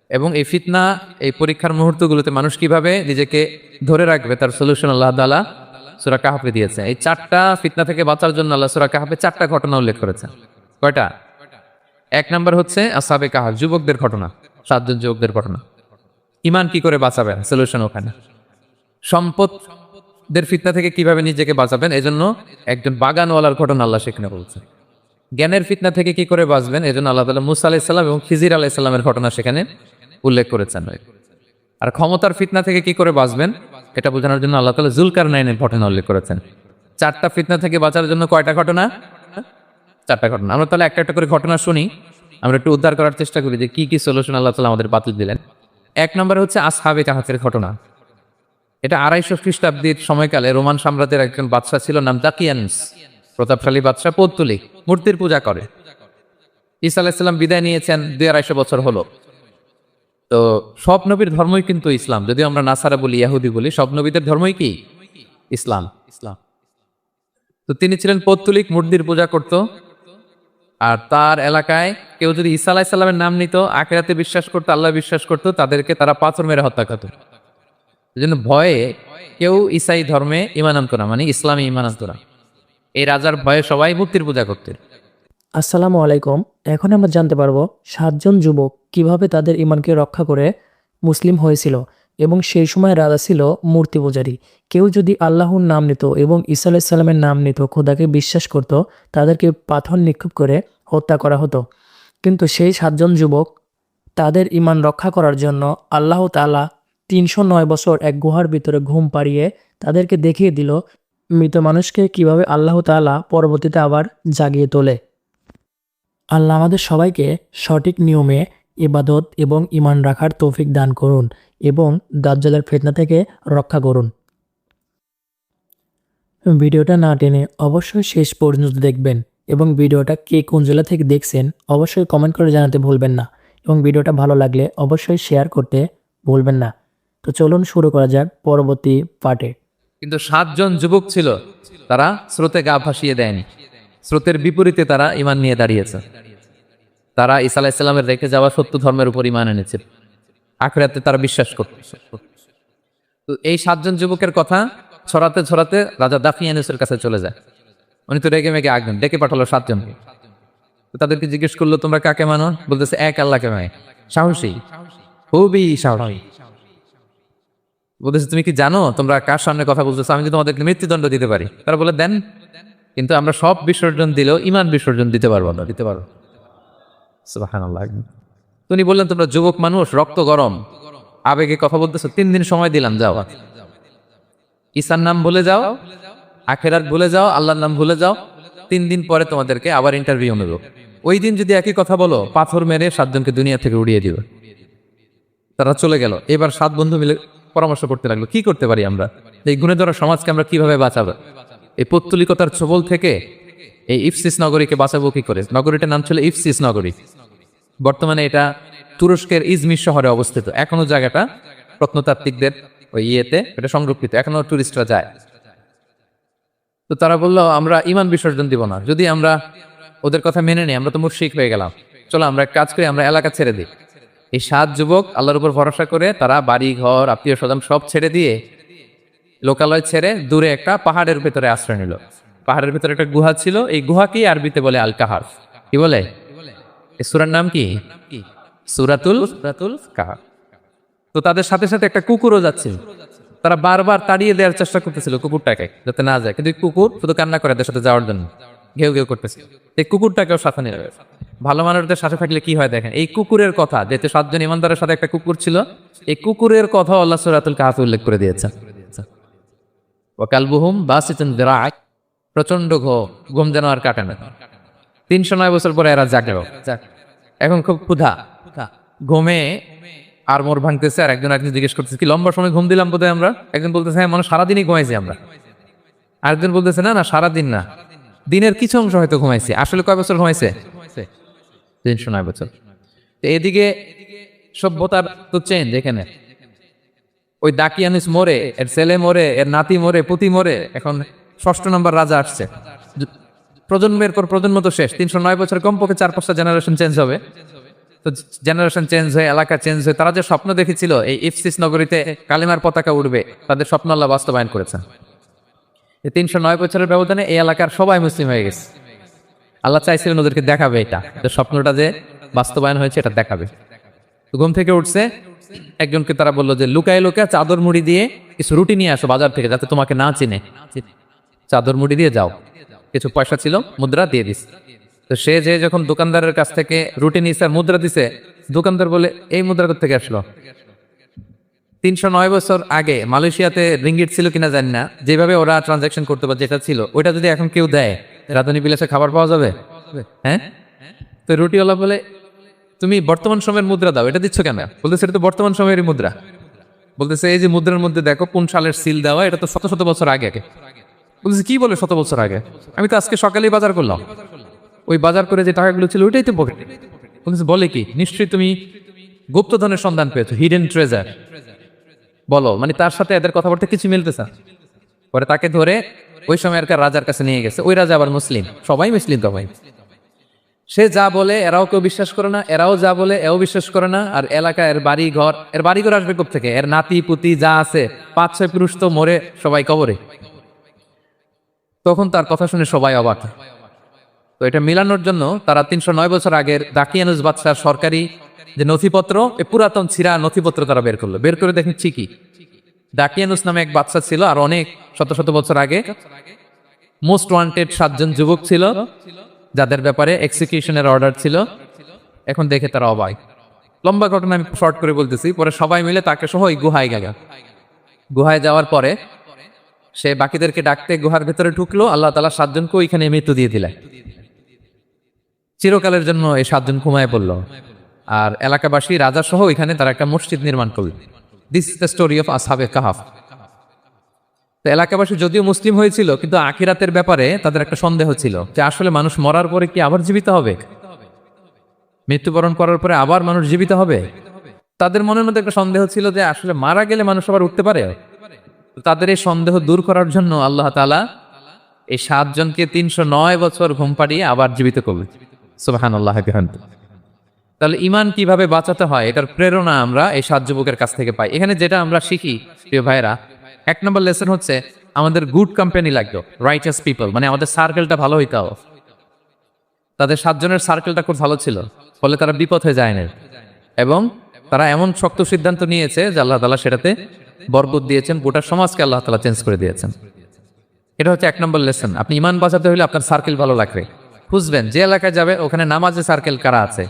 A: এবং এই ফিতনা, এই পরীক্ষার মুহূর্তগুলোতে মানুষ কিভাবে নিজেকে ধরে রাখবে তার সলিউশন আল্লাহ তাআলা সূরা কাহফে দিয়েছে। এই 4টা ফিতনা থেকে বাঁচার জন্য আল্লাহ সূরা কাহফে 4টা ঘটনা উল্লেখ করেছেন। কয়টা? 1 নম্বর হচ্ছে আসহাবে কাহফ, যুবকদের ঘটনা, 7 জন যুবকদের ঘটনা। ঈমান কি করে বাঁচাবেন, সলিউশন ওখানে। সম্পদের ফিতনা থেকে কিভাবে নিজেকে বাঁচাবেন, এজন্য একজন বাগানওয়ালার ঘটনা আল্লাহ সেখানে বলছেন। জ্ঞানের ফিতনা থেকে কি করে বাঁচবেন, এজন্য আল্লাহ তাআলা মুসা আলাইহিস সালাম এবং খিজির আলাইহিস সালামের ঘটনা সেখানে উল্লেখ করেছেন। আর ক্ষমতার ফিতনা থেকে কি করে বাঁচবেন এটা বোঝানোর জন্য আল্লাহ তাআলা যুলকারনাইনের ঘটনা উল্লেখ করেছেন। 4টা ফিতনা থেকে বাঁচার জন্য কয়টা ঘটনা? 4টা ঘটনা। আমরা তাহলে একটা একটা করে ঘটনা শুনি, আমরা একটু উদ্ধার করার চেষ্টা করি যে কি কি সলিউশন আল্লাহ তাআলা আমাদের বাতিল দিলেন। 1 নম্বরে হচ্ছে আসহাবে কাহফের ঘটনা। এটা 250 খ্রিস্টাব্দের সময়কালে রোমান সাম্রাজ্যের একজন বাদশা ছিল, নাম দাকিয়ানুস, প্রতাপশালী বাদশা, পৌত্তলিক, মূর্তির পূজা করে। ঈসা আলাইহিস সালাম বিদায় নিয়েছেন, 250 বছর হলো। তো সব নবীর ধর্মই কিন্তু ইসলাম, যদিও আমরা নাসারা বলি, ইহুদি বলি, সব নবীদের ধর্মই কি? ইসলাম। তো তিনি ছিলেন পৌত্তলিক, মূর্তির পূজা করত। আর তার এলাকায় কেউ যদি ঈসা আলাইহিস সালামের নাম নিত, আখিরাতে বিশ্বাস করতো, আল্লাহ বিশ্বাস করতো, তাদেরকে তারা পাথর মেরে হত্যা করত। এজন্য ভয়ে কেউ ঈসাই ধর্মে ঈমান আনতো না, মানে ইসলামে ঈমান আনতো না। এই রাজার ভয়ে সবাই মূর্তির পূজা করতেন।
B: আসসালামু আলাইকুম। এখন আমরা জানতে পারবো 7 জন যুবক কিভাবে তাদের ইমানকে রক্ষা করে মুসলিম হয়েছিল। এবং সেই সময় রাজা ছিল মূর্তি পূজারী। কেউ যদি আল্লাহর নাম নিত এবং ঈসা আলাইহিস সালামের নাম নিত, খোদাকে বিশ্বাস করত, তাদেরকে পাথর নিক্ষেপ করে হত্যা করা হতো। কিন্তু সেই 7 জন যুবক তাদের ইমান রক্ষা করার জন্য আল্লাহ তাআলা 309 বছর এক গুহার ভিতরে ঘুম পাড়িয়ে তাদেরকে দেখিয়ে দিল মৃত মানুষকে কিভাবে আল্লাহ তাআলা পরবর্তীতে আবার জাগিয়ে তোলে। আল্লাহ আমাদের সবাইকে সঠিক নিয়মে ইবাদত এবং ঈমান রাখার তৌফিক দান করুন এবং দাজ্জালের ফিতনা থেকে রক্ষা করুন। ভিডিওটা না টেনে অবশ্যই শেষ পর্যন্ত দেখবেন এবং ভিডিওটা কে কোন জেলা থেকে দেখছেন অবশ্যই কমেন্ট করে জানাতে ভুলবেন না এবং ভিডিওটা ভালো লাগলে অবশ্যই শেয়ার করতে ভুলবেন না। তো চলুন শুরু করা যাক পরবর্তী পার্টে।
A: কিন্তু 7 জন যুবক ছিল, তারা স্রোতে গা ভাসিয়ে দেয়নি। স্রোতের বিপরীতে তারা ঈমান নিয়ে দাঁড়িয়েছে। তারা ঈসা আলাইহিস সালামের রেখে যাওয়া সত্য ধর্মের উপর ঈমান এনেছে, আখিরাতে তারা বিশ্বাস করত। তো এই 7 জন যুবকের কথা ছড়াতে ছড়াতে রাজা দাকিয়ানুসের কাছে চলে যায়। উনি তো রেগে মেগে আগুন ডেকে পাঠালো 7 জনকে। তো তাদেরকে জিজ্ঞেস করলো, তোমরা কাকে মানো? বলতেছে এক আল্লাহকে মানে। সাহসী, খুবই সাহসী। বলতেছে তুমি কি জানো তোমরা কার সামনে কথা বলতেছো? আমি যদি তোমাদেরকে মৃত্যুদণ্ড দিতে পারি। তারা বলে দেন, কিন্তু আমরা সব বিসর্জন দিলেও ঈমান বিসর্জন দিতে পারবো না। দিতে পারো? সুবহানাল্লাহ। উনি বললেন, তোমরা যুবক মানুষ, রক্ত গরম, আবেগে কথা বলতেছো, 3 দিন সময় দিলাম, যাও। ঈসার নাম ভুলে যাও, আখিরাত ভুলে যাও, আল্লাহর নাম ভুলে যাও। 3 দিন পরে তোমাদেরকে আবার ইন্টারভিউ নেব। ওই দিন যদি একই কথা বলো, পাথর মেরে 7 জনকে দুনিয়া থেকে উড়িয়ে দিবে। তারা চলে গেল। এবার 7 বন্ধু মিলে পরামর্শ করতে লাগলো, কি করতে পারি আমরা, এই গুণে ধরা সমাজকে আমরা কিভাবে বাঁচাবো, এই পৌত্তলিকতার ছোবল থেকে এই ইফসিস নগরীকে বাঁচাবো কি করে। নগরীটার নাম ছিল ইফসিস নগরী। বর্তমানে এটা তুরস্কের ইজমির শহরে অবস্থিত। এখনো জায়গাটা প্রত্নতাত্ত্বিকদের ওই এটা সংরক্ষিত, এখনো টুরিস্টরা যায়। তো তারা বললো, আমরা ঈমান বিসর্জন দিব না, যদি আমরা ওদের কথা মেনে নিই আমরা তো মুশরিক হয়ে গেলাম। চলো আমরা এক কাজ করি, আমরা এলাকা ছেড়ে দিই। এই 7 যুবক আল্লাহর উপর ভরসা করে তারা বাড়ি ঘর আত্মীয় স্বজন সব ছেড়ে দিয়ে, লোকালয় ছেড়ে দূরে একটা পাহাড়ের ভেতরে আশ্রয় নিল। পাহাড়ের ভেতরে একটা গুহা ছিল, এই গুহাকেই আরবিতে বলে আল কাহাফ। কি বলে? এই সূরার নাম কি? সূরাতুল কাহাফ। তো তাদের সাথে সাথে একটা কুকুরও যাচ্ছিল। তারা বারবার তাড়িয়ে দেওয়ার চেষ্টা করতেছিল কুকুরটাকে যাতে না যায়, কিন্তু এই কুকুর শুধু কান্না করে এদের সাথে যাওয়ার জন্য, ঘেউ ঘেউ করতেছিল। এই কুকুরটাকেও সাথে নিয়ে যাবে। ভালো মানুষদের সাথে থাকলে কি হয় দেখেন, এই কুকুরের কথা, যেহেতু 7 জন ইমানদারের সাথে একটা কুকুর ছিল, এই কুকুরের কথা আল্লাহ সূরাতুল কাহফে উল্লেখ করে দিয়েছেন। ওয়া কালবুহুম বাসিতুন দিরা'আ, প্রচন্ড ঘুম যেন আর কাটে না। 309 বছর পরে এরা জাগলো, এখন খুব ক্ষুধা, ঘুমে আর মোর ভাঙতেছে, আর একজন জিজ্ঞেস করতেছে কি লম্বা সময় ঘুম দিলাম বোধহয় আমরা। একজন বলতেছে হ্যাঁ, মানে সারাদিনই ঘুমাইছি আমরা। আরেকজন বলতেছে না না, সারাদিন না, দিনের কিছু অংশ হয়তো ঘুমাইছি। আসলে কয় বছর ঘুমাইছে? 309 বছর। তো এদিকে সভ্যতার তো চেঞ্জ এখানে। ওই দাকিয়ানুস মরে, এর ছেলে মরে, এর নাতি মরে, পুতি মরে, এখন 6 নম্বর রাজা আসছে। প্রজন্মের পর প্রজন্ম তো শেষ। 309 বছর কমপক্ষে 4-5টা জেনারেশন চেঞ্জ হবে। তো জেনারেশন চেঞ্জ হয়ে, এলাকা চেঞ্জ হয়ে, তারা যে স্বপ্ন দেখেছিল এই ইফসিস নগরীতে কালিমার পতাকা উঠবে, তাদের স্বপ্ন আল্লাহ বাস্তবায়ন করেছেন। এই 309 বছরের ব্যবধানে এই এলাকার সবাই মুসলিম হয়ে গেছে। আল্লাহ চাইছিলেন ওদেরকে দেখাবে এটা, যে স্বপ্নটা যে বাস্তবায়ন হয়েছে এটা দেখাবে। তো ঘুম থেকে উঠছে, একজনকে তারা বললো যে লুকায় লুকায় চাদর মুড়ি দিয়ে কিছু রুটি নিয়ে আসো বাজার থেকে, যাতে তোমাকে না চিনে। চাদর মুড়ি দিয়ে যাও। কিছু পয়সা ছিল, মুদ্রা দিয়ে দিস। তো সে যে যখন দোকানদারের কাছ থেকে রুটি নিয়েছে আর মুদ্রা দিছে, দোকানদার বলে এই মুদ্রা কোথা থেকে আসলো? 309 বছর আগে মালয়েশিয়াতে রিঙ্গিট ছিল কিনা জানি না, যেভাবে ওরা ট্রানজাকশন করতে পারে, যেটা ছিল ওইটা যদি এখন কেউ দেয়, রাধুনী বিলাসে খাবার পাওয়া যাবে? হ্যাঁ। তো রুটিওয়ালা বলে তুমি বর্তমান সময়ের মুদ্রা দাও, এটা দিচ্ছ কেন? বলতেছে এটা তো বর্তমান সময়ের মুদ্রা। বলতেছে এই যে মুদ্রার মধ্যে দেখো কোন সালের সিল দেওয়া, এটা তো শত শত বছর আগে। বলতেছে কি বলে শত বছর আগে? আমি তো আজকে সকালেই বাজার করলাম, ওই বাজার করে যে টাকাগুলো ছিল ওইটাই তো পকেটে। বলতেছে বলে কি, নিশ্চয়ই তুমি গুপ্তধনের সন্ধান পেয়েছো, হিডেন ট্রেজার বলো। মানে তার সাথে এদের কথাবার্তা কিছু মিলতেছে। পরে তাকে ধরে ওই সময়কার রাজার কাছে নিয়ে গেছে। ওই রাজা আবার মুসলিম, সবাই মুসলিম তো ভাই। সে যা বলে এরাও কেউ বিশ্বাস করে না, এরাও যা বলে এও বিশ্বাস করে না। আর এলাকা এর বাড়ি ঘর আসবে কোত্থেকে? এর নাতি পুতি যা আছে 5-6 পুরুষ তো মরে সবাই কবরে। তখন তার কথা শুনে সবাই অবাক। তো এটা মিলানোর জন্য তারা 309 বছর আগের দাকিয়ানুস বাদশার সরকারি যে নথিপত্র, এই পুরাতন ছিঁড়া নথিপত্র তারা বের করলো। বের করে দেখেন ঠিকই দাকিয়ানুস নামে এক বাদশা ছিল, আর অনেক শত শত বছর আগে মোস্ট ওয়ান্টেড 7 জন যুবক ছিল, যাদের ব্যাপারে এক্সিকিউশনের অর্ডার ছিল। এখন দেখে তারা অবাক। লম্বা ঘটনা আমি শর্ট করে বলতেছি। পরে সবাই মিলে তাকে সহ ওই গুহায় গেল। গুহায় যাওয়ার পরে সে বাকিদেরকে ডাকতে গুহার ভেতরে ঢুকলো। আল্লাহ তাআলা 7 জনকে ওইখানে মৃত্যু দিয়ে দিলেন। চিরকালের জন্য এই 7 জন ঘুমায় পড়লো। আর এলাকাবাসী রাজা সহ ওইখানে তারা একটা মসজিদ নির্মাণ করল। This is the story of আসহাবে কাহাফ। তো এলাকাবাসী যদিও মুসলিম হয়েছিল, কিন্তু আখিরাতের ব্যাপারে তাদের একটা সন্দেহ ছিল যে আসলে মানুষ মরার পরে কি আবার জীবিত হবে? মৃত্যুবরণ করার পরে আবার মানুষ জীবিত হবে? তাদের মনের মধ্যে একটা সন্দেহ ছিল যে আসলে মারা গেলে মানুষ আবার উঠতে পারে। তাদের এই সন্দেহ দূর করার জন্য আল্লাহ তাআলা এই 7 জনকে 309 বছর ঘুম পাড়িয়ে আবার জীবিত করবে। সুবহানাল্লাহ। তাহলে ইমান কিভাবে বাঁচাতে হয়, এটার প্রেরণা আমরা এই 7 যুবকের কাছ থেকে পাই। এখানে যেটা আমরা শিখি প্রিয় ভাইরা, 1 নম্বর লেসন হচ্ছে আমাদের গুড কোম্পানি লাগবে, রাইটাস পিপল, মানে আমাদের সার্কেলটা ভালো হইতে হবে। তাদের 7 জনের সার্কেলটা খুব ভালো ছিল, ফলে তারা বিপদ হয়ে যায় না, এবং তারা এমন শক্ত সিদ্ধান্ত নিয়েছে যে আল্লাহ তাআলা সেটাতে বরকত দিয়েছেন, গোটা সমাজকে আল্লাহ তাআলা চেঞ্জ করে দিয়েছেন। এটা হচ্ছে 1 নম্বর লেসন। আপনি ইমান বাঁচাতে হলে আপনার সার্কেল ভালো লাগবে। খুঁজবেন যে এলাকায় যাবে ওখানে নামাজে সার্কেল কারা আছে,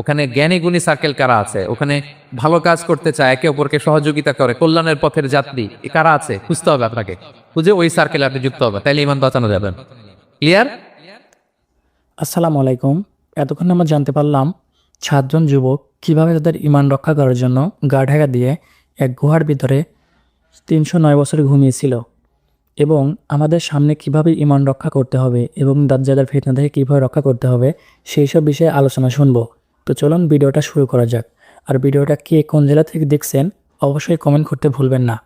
A: ওখানে জ্ঞানী গুণী সার্কেল কারা আছে, ওখানে ভালো কাজ করতে চায়, একে অপরকে সহযোগিতা করে, কল্যাণের পথের যাত্রী এ কারা আছে খুঁজতে হবে আপনাকে। খুঁজে ওই সার্কেলে আপনি যুক্ত হবে, তাইলে ইমান বাঁচানো যাবেন। ক্লিয়ার?
B: আসসালামু আলাইকুম। এতক্ষণ আমরা জানতে পারলাম 7 জন যুবক কিভাবে তাদের ইমান রক্ষা করার জন্য গা ঢাকা দিয়ে এক গুহার ভিতরে 309 বছর ঘুমিয়েছিল, এবং আমাদের সামনে কিভাবে ইমান রক্ষা করতে হবে এবং দাজ্জালের ফিতনা থেকে কীভাবে রক্ষা করতে হবে সেই সব বিষয়ে আলোচনা শুনবো। তো চলুন ভিডিওটা শুরু করা যাক। আর ভিডিওটা কে কোন জেলা থেকে দেখছেন অবশ্যই কমেন্ট করতে ভুলবেন না।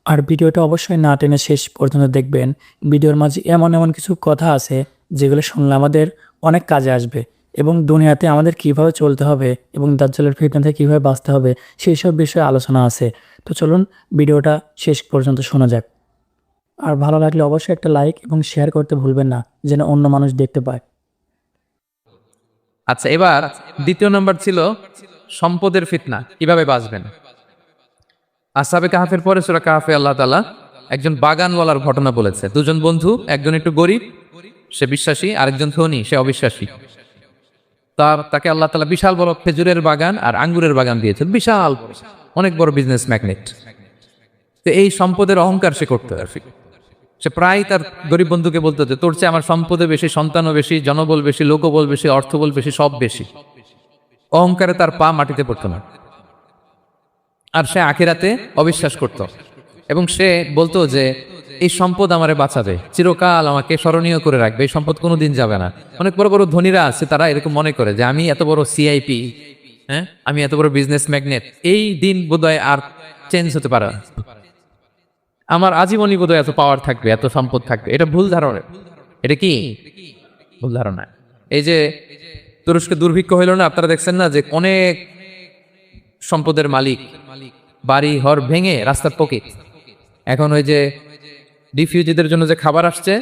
B: আর ভিডিওটা অবশ্যই না টেনে শেষ পর্যন্ত দেখবেন। ভিডিওর মাঝে এমন এমন কিছু কথা আছে যেগুলো শুনলে আমাদের অনেক কাজে আসবে, এবং দুনিয়াতে আমাদের কিভাবে চলতে হবে এবং দাজ্জালের ফিতনা থেকে কীভাবে বাঁচতে হবে সেই সব বিষয়ে আলোচনা আছে। তো চলুন ভিডিওটা শেষ পর্যন্ত শোনা যাক। আর ভালো লাগলে অবশ্যই একটা লাইক এবং শেয়ার করতে ভুলবেন না, যেন অন্য মানুষ দেখতে পায়।
A: আচ্ছা, এবার দ্বিতীয় নাম্বার ছিল সম্পদের ফিতনা, কিভাবে বাঁচবেন। আসহাবে কাহাফের পরে সূরা কাহাফে আল্লাহ তাআলা একজন বাগানওয়ালার ঘটনা বলেছে। দুজন বন্ধু, একজন একটু গরিব, সে বিশ্বাসী, আরেকজন ধনী, সে অবিশ্বাসী। তাকে আল্লাহ তাআলা বিশাল বড় খেজুরের বাগান আর আঙ্গুরের বাগান দিয়েছেন, বিশাল অনেক বড় বিজনেস ম্যাগনেট। তো এই সম্পদের অহংকার সে করতে আর কি। সে প্রায় তার গরিব বন্ধুকে বলতো যে তোর চেয়ে আমার সম্পদে বেশি, সন্তানও বেশি, জনবল বেশি, লোকবল বেশি, অর্থবল বেশি, সব বেশি। অহংকারে তার পা মাটিতে পড়তো না। আর সে আখিরাতে অবিশ্বাস করত এবং সে বলতো যে এই সম্পদ আমারে বাঁচাবে, চিরকাল আমাকে স্মরণীয় করে রাখবে, এই সম্পদ কোনোদিন যাবে না। অনেক বড় বড় ধনীরা আছে, তারা এরকম মনে করে যে আমি এত বড় সিআইপি, হ্যাঁ, আমি এত বড় বিজনেস ম্যাগনেট, এই দিন বোধহয় আর চেঞ্জ হতে পারে না, আমার আজীবনই বোধহয় এত পাওয়ার থাকবে, এত সম্পদ থাকবে। এটা ভুল ধারণা। এটা কি ভুল ধারণা? এই যে তুরস্কে দুর্ভিক্ষ হইল না, আপনারা দেখছেন না যে অনেক সম্পদের মালিক বাড়ি ঘর ভেঙে রাস্তার পকেট, এখন ওই যে রিফিউজিদের জন্য যে খাবার আসছে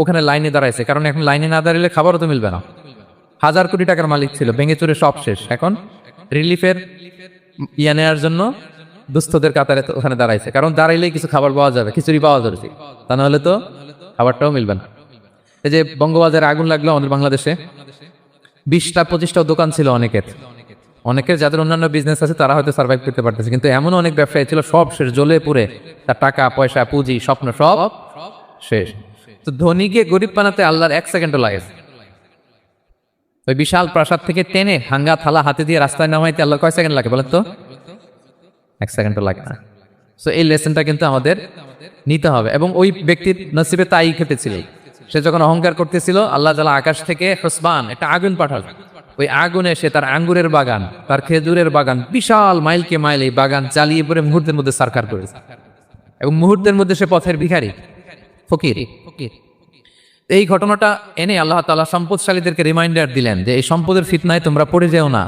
A: ওখানে লাইনে দাঁড়াইছে, কারণ এখন লাইনে না দাঁড়ালে খাবারও তো মিলবে না। 1000 কোটি টাকার মালিক ছিল, ভেঙে চুরে সব শেষ। এখন রিলিফের নেওয়ার জন্য দুস্থদের কাতারে তো ওখানে দাঁড়াইছে, কারণ দাঁড়াইলেই কিছু খাবার পাওয়া যাবে, খিচুড়ি পাওয়া যাবে, তা নাহলে তো খাবারটাও মিলবে না। এই যে বঙ্গবাজারে আগুন লাগলো আমাদের বাংলাদেশে, 20টা-25টা দোকান ছিল অনেকের যাদের অন্যান্য বিজনেস আছে তারা হয়তো সার্ভাইভ করতে পারতেছে, কিন্তু এমন অনেক ব্যবসায়ী ছিল সব শেষ, জ্বলে পুড়ে, তার টাকা পয়সা পুঁজি স্বপ্ন সব শেষ। তো ধনীকে গরিব বানাতে আল্লাহর 1 সেকেন্ডও লাগে। ওই বিশাল প্রাসাদ থেকে টেনে হাঙ্গা থালা হাতে দিয়ে রাস্তায় নামাইতে আল্লাহর কয় সেকেন্ড লাগে বলেন তো? 1 সেকেন্ডও লাগে না। সো এই লেসনটা কিন্তু আমাদের নিতে হবে, এবং ওই ব্যক্তির নসিবে তাই ঘটেছিল। সে যখন অহংকার করতেছিল, আল্লাহ তাআলা আকাশ থেকে হুসবান একটা আগুন পাঠালো। ওই আগুনে সে তার আঙ্গুরের বাগান, তার খেজুরের বাগান, বিশাল মাইলকে মাইল এই বাগান জ্বালিয়ে পড়ে মুহূর্তের মধ্যে সারকার করেছে, এবং মুহূর্তের মধ্যে সে পথের ভিখারি, ফকির। এই ঘটনাটা এনে আল্লাহ তাআলা সম্পদশালীদেরকে রিমাইন্ডার দিলেন যে এই সম্পদের ফিতনায় তোমরা পড়ে যেও না।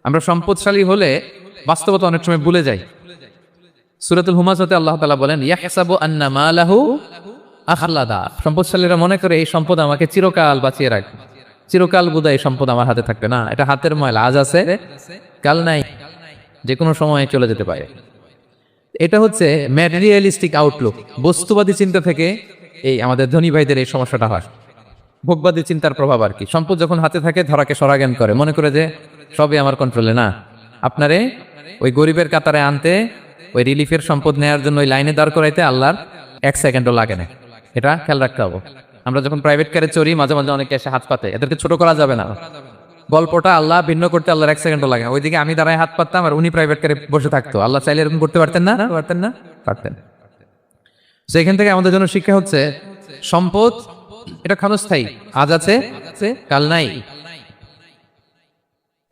A: আমরা সম্পদশালী হলে বাস্তবতা অনেক সময় ভুলে যাই। সূরাতুল হুমাযাতে আল্লাহ তাআলা বলেন ইয়াহসাবু আন্না মালাহু আখলাদা, সম্পদশালীরা মনে করে এই সম্পদ আমাকে চিরকাল বাঁচিয়ে রাখবে, চিরকাল বোধহয় এই সম্পদ আমার হাতে থাকবে না। এটা হাতের ময়লা, আজ আছে কাল নাই, যে কোনো সময় চলে যেতে পারে। এটা হচ্ছে ম্যাটেরিয়ালিস্টিক আউটলুক, বস্তুবাদী চিন্তা থেকে এই আমাদের ধনী ভাইদের এই সমস্যাটা হয়, ভোগবাদী চিন্তার প্রভাব আর কি। সম্পদ যখন হাতে থাকে ধরাকে সরাজ্ঞান করে, মনে করে যে সবই আমার কন্ট্রোলে। না, আপনারে ওই গরিবের কাতারে আনতে, ওই রিলিফের সম্পদ নেওয়ার জন্য ওই লাইনে দাঁড় করাইতে আল্লাহর 1 সেকেন্ডও লাগে না। এটা খেয়াল রাখতে হবে। আমরা যখন প্রাইভেট কারে চড়ি, মাঝে মাঝে অনেকে এসে হাত পাতে, এদেরকে ছোট করা যাবে না। গল্পটা আল্লাহ ভিন্ন করতে আল্লাহর 1 সেকেন্ডও লাগে না। ওইদিকে আমি দাঁড়ায় হাত পাততাম আর উনি প্রাইভেট কারে বসে থাকতো। আল্লাহ চাইলে এরকম করতে পারতেন না? পারতেন। সেখান থেকে আমাদের জন্য শিক্ষা হচ্ছে সম্পদ এটা ক্ষণস্থায়ী, আজ আছে কাল নাই,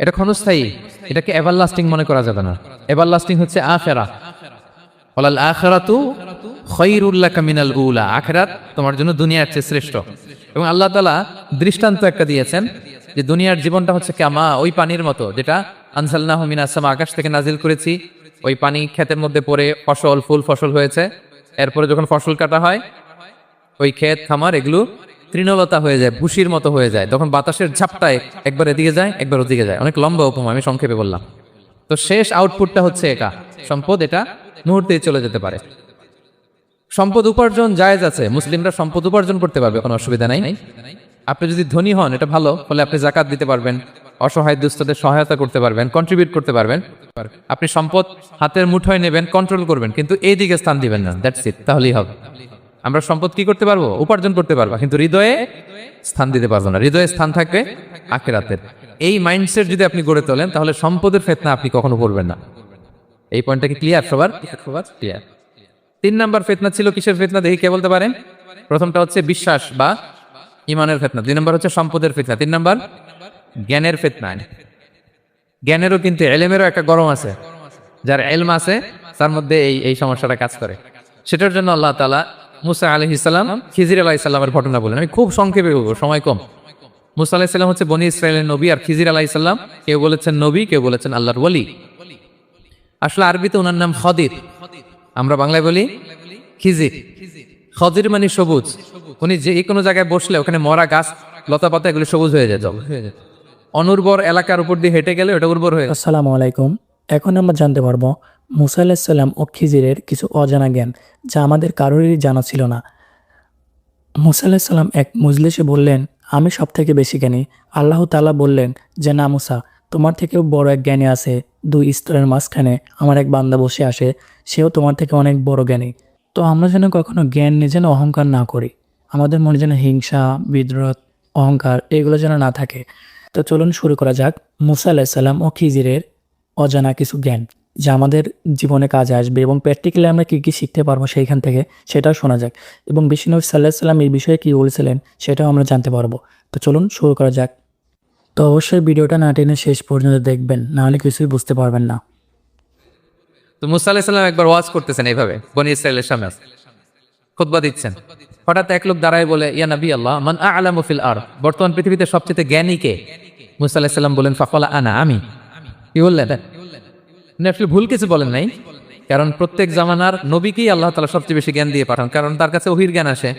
A: এটা ক্ষণস্থায়ী, এটাকে এভারলাস্টিং মনে করা যাবে না। এভারলাস্টিং হচ্ছে আখিরাত। ওয়ালাল আখিরাতু খায়রুল লাকা মিনাল উলা, আখিরাত তোমার জন্য দুনিয়ার চেয়ে শ্রেষ্ঠ। এবং আল্লাহ তাআলা দৃষ্টান্ত একটা দিয়েছেন যে দুনিয়ার জীবনটা হচ্ছে কামা, ওই পানির মতো যেটা আনজালনাহু মিনাস সামা, আকাশ থেকে নাজিল করেছি। ওই পানি ক্ষেতের মধ্যে পড়ে ফসল, ফুল ফসল হয়েছে। এরপরে যখন ফসল কাটা হয়, ওই ক্ষেত খামার এগুলো তৃণলতা হয়ে যায়, ভুসির মতো হয়ে যায়। তখন বাতাসের ঝাপটায় একবার এদিকে যায়, একবার ওদিকে যায়। অনেক লম্বা উপমা, আমি সংক্ষেপে বললাম। তো শেষ আউটপুটটা হচ্ছে এটা, সম্পদ এটা মুহূর্তেই চলে যেতে পারে। সম্পদ উপার্জন জায়েজ আছে, মুসলিমরা সম্পদ উপার্জন করতে পারবে, কোনো অসুবিধা নাই। আপনি যদি ধনী হন এটা ভালো, ফলে আপনি জাকাত দিতে পারবেন, অসহায় দুস্থদের সহায়তা করতে পারবেন, কন্ট্রিবিউট করতে পারবেন। আপনি সম্পদ হাতের মুঠোয় নেবেন, কন্ট্রোল করবেন, কিন্তু এই দিকে স্থান দিবেন না, দ্যাটস ইট, তাহলেই হবে। আমরা সম্পদ কি করতে পারবো? উপার্জন করতে পারবো, কিন্তু হৃদয়ে স্থান দিতে পারবো না। হৃদয়ে স্থান থাকবে আখিরাতের। এই মাইন্ডসেট যদি আপনি গড়ে তোলেন, তাহলে সম্পদের ফিতনা আপনি কখনো পড়বেন না। এই পয়েন্টটা কি ক্লিয়ার সবার? ক্লিয়ার। 3 নাম্বার ফিতনা ছিল কিসের ফিতনা দেখি, কে বলতে পারেন? প্রথমটা হচ্ছে বিশ্বাস বা ইমানের ফিতনা, 2 নাম্বার হচ্ছে সম্পদের ফিতনা, 3 নাম্বার জ্ঞানের ফিতনা। জ্ঞানেরও কিন্তু ইলমেরও একটা গরম আছে, যার ইলম আছে তার মধ্যে এই সমস্যাটা কাজ করে। সেটার জন্য আল্লাহ তাআলা মুসা আলাইহিস সালাম, খিজির আলাইহিস সালামের ঘটনা বলেন। আমি খুব সংক্ষেপে বলবো, সময় কম। মুসা আলাইহিস সালাম হচ্ছে বনি ইসরাইলের নবী, আর খিজির আলাইহিস সালাম কেউ বলেছেন নবী, কেউ বলেছেন আল্লাহর ওলি। আসলে আরবিতে ওনার নাম খদির, আমরা বাংলায় বলি খিজির। খদির মানে সবুজ। উনি যে কোনো জায়গায় বসলে ওখানে মরা গাছ লতা পাতা এগুলো সবুজ হয়ে যায়। অনুর্বর এলাকার উপর দিয়ে হেঁটে গেলে ওটা উর্বর হয়ে যায়।
B: আসসালামু আলাইকুম। এখন আমরা জানতে পারবো মুসা আলাহিসাল্লাম ও খিজিরের কিছু অজানা জ্ঞান যা আমাদের কারোরই জানা ছিল না। মুসা আলাহিসাল্লাম এক মজলিসে বললেন, আমি সব থেকে বেশি জ্ঞানী। আল্লাহ তাআলা বললেন যে, না মুসা, তোমার থেকেও বড় এক জ্ঞানী আছে। দুই স্তরের মাঝখানে আমার এক বান্দা বসে আসে, সেও তোমার থেকে অনেক বড় জ্ঞানী। তো আমরা যেন কখনো জ্ঞান নিয়ে যেন অহংকার না করি, আমাদের মনে যেন হিংসা, বিদ্রোহ, অহংকার এগুলো যেন না থাকে। তো চলুন শুরু করা যাক মুসা আলাহিসাল্লাম ও খিজিরের অজানা কিছু জ্ঞান যা আমাদের জীবনে কাজে আসবে এবং প্র্যাকটিক্যালি আমরা কী কী শিখতে পারবো সেইখান থেকে, সেটাও শোনা যাক। এবং বিশ্বনবী সাল্লাল্লাহু আলাইহি সাল্লাম এই বিষয়ে কী বলেছিলেন সেটাও আমরা জানতে পারবো। তো চলুন শুরু করা যাক। তো অবশ্যই ভিডিওটা না টেনে শেষ পর্যন্ত দেখবেন, নাহলে কিছুই বুঝতে পারবেন না।
A: তো মুসা আলাইহিস সালাম একবার ওয়াজ করতেছেন এইভাবে বনি ইসরাইলের সামনে, খুতবা দিচ্ছেন। হঠাৎ এক লোক দাঁড়ায় বলে, ইয়া নবী আল্লাহ, মান আ'লামু ফিল আরদ, বর্তমান পৃথিবীতে সবচেয়ে জ্ঞানী কে? মুসা আলাইহিস সালাম বলেন, ফাকালা আনা, আমি। কি বললেন? উনি আসলে ভুল কিছু বলেন নাই, কারণ প্রত্যেক জামানার নবীকেই আল্লাহ তাআলা সবচেয়ে বেশি জ্ঞান দিয়ে পাঠান, কারণ তার কাছে ওহীর জ্ঞান আসে,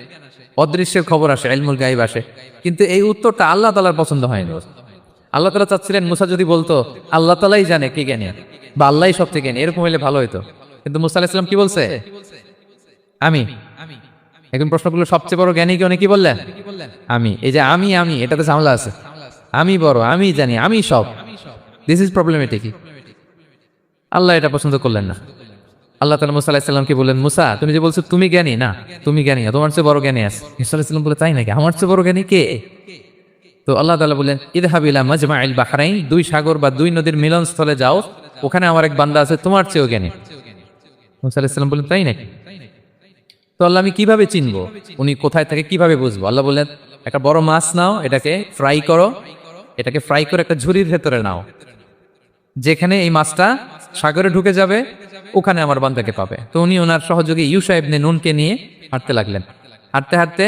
A: অদৃশ্যের খবর আসে, ইলমুল গায়ব আসে। কিন্তু এই উত্তরটা আল্লাহ তাআলার পছন্দ হয়নি। আল্লাহ তাআলা চাচ্ছিলেন মুসা যদি বলতো আল্লাহ তাআলাই জানে কে জ্ঞানী বা আল্লাহই সবচেয়ে জ্ঞানী, এরকম হলে ভালো হতো। কিন্তু মুসা আলাইহিস সালাম কি বলছে? আমি। এখন প্রশ্ন করলো, সবচেয়ে বড় জ্ঞানী কে? উনি কি বললেন? আমি। এই যে আমি আমি, এটাতে ঝামেলা আছে। আমি বড়, আমি জানি, আমি সব, দিস ইজ প্রবলেমেটিক। আল্লাহ এটা পছন্দ করলেন না। আল্লাহ তাআলা মুসা আলাইহিস সালামকে বললেন, মুসা তুমি যে বলছো তুমি জ্ঞানী, না তুমি জ্ঞানী না, তোমার চেয়ে বড় জ্ঞানী আছে। মুসা আলাইহিস সালাম বলে, তাই নাকি? আমার চেয়ে বড় জ্ঞানী কে? তো আল্লাহ তাআলা বললেন, ইযহাব ইলা মাজমাইল বাহরাইন, দুই সাগর বা দুই নদীর মিলনস্থলে যাও, ওখানে আমার এক বান্দা আছে তোমার চেয়েও জ্ঞানী। মুসা আলাইহিস সালাম বললেন, তাই নাকি? তো আল্লাহ, আমি কিভাবে চিনবো উনি কোথায় থাকে, কিভাবে বুঝবো? আল্লাহ বললেন, একটা বড় মাছ নাও, এটাকে ফ্রাই করো, এটাকে ফ্রাই করে একটা ঝুড়ির ভেতরে নাও, যেখানে এই মাছটা সাগরে ঢুকে যাবে ওখানে আমার বান্দাকে পাবে। তো উনি ওনার সহযোগী ইউশা ইবনে নুনকে নিয়ে হাঁটতে লাগলেন। হাঁটতে হাঁটতে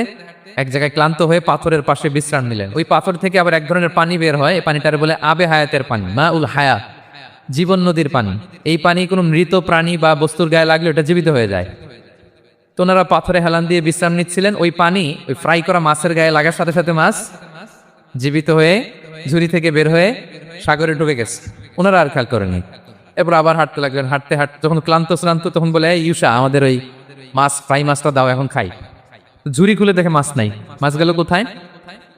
A: এক জায়গায় ক্লান্ত হয়ে পাথরের পাশে বিশ্রাম নিলেন। ওই পাথর থেকে আবার এক ধরনের পানি বের হয়, এই পানিটার বলে আবে হায়াতের পানি, মা উল হায়া, জীবন নদীর পানি। এই পানি কোনো মৃত প্রাণী বা বস্তুর গায়ে লাগলে ওটা জীবিত হয়ে যায়। তো ওনারা পাথরে হেলান দিয়ে বিশ্রাম নিচ্ছিলেন, ওই পানি ওই ফ্রাই করা মাছের গায়ে লাগার সাথে সাথে মাছ জীবিত হয়ে ঝুড়ি থেকে বের হয়ে সাগরে ঢুকে গেছে। ওনারা আর খেয়াল করেনি। এরপর আবার হাঁটতে লাগলেন। হাঁটতে হাঁটতে যখন ক্লান্ত শ্রান্ত, তখন বলে, এই ইউশা, আমাদের ওই মাছ ফ্রাই মাছটা দাও, এখন খাই। ঝুড়ি খুলে দেখে মাছ নাই। মাছ গেল কোথায়?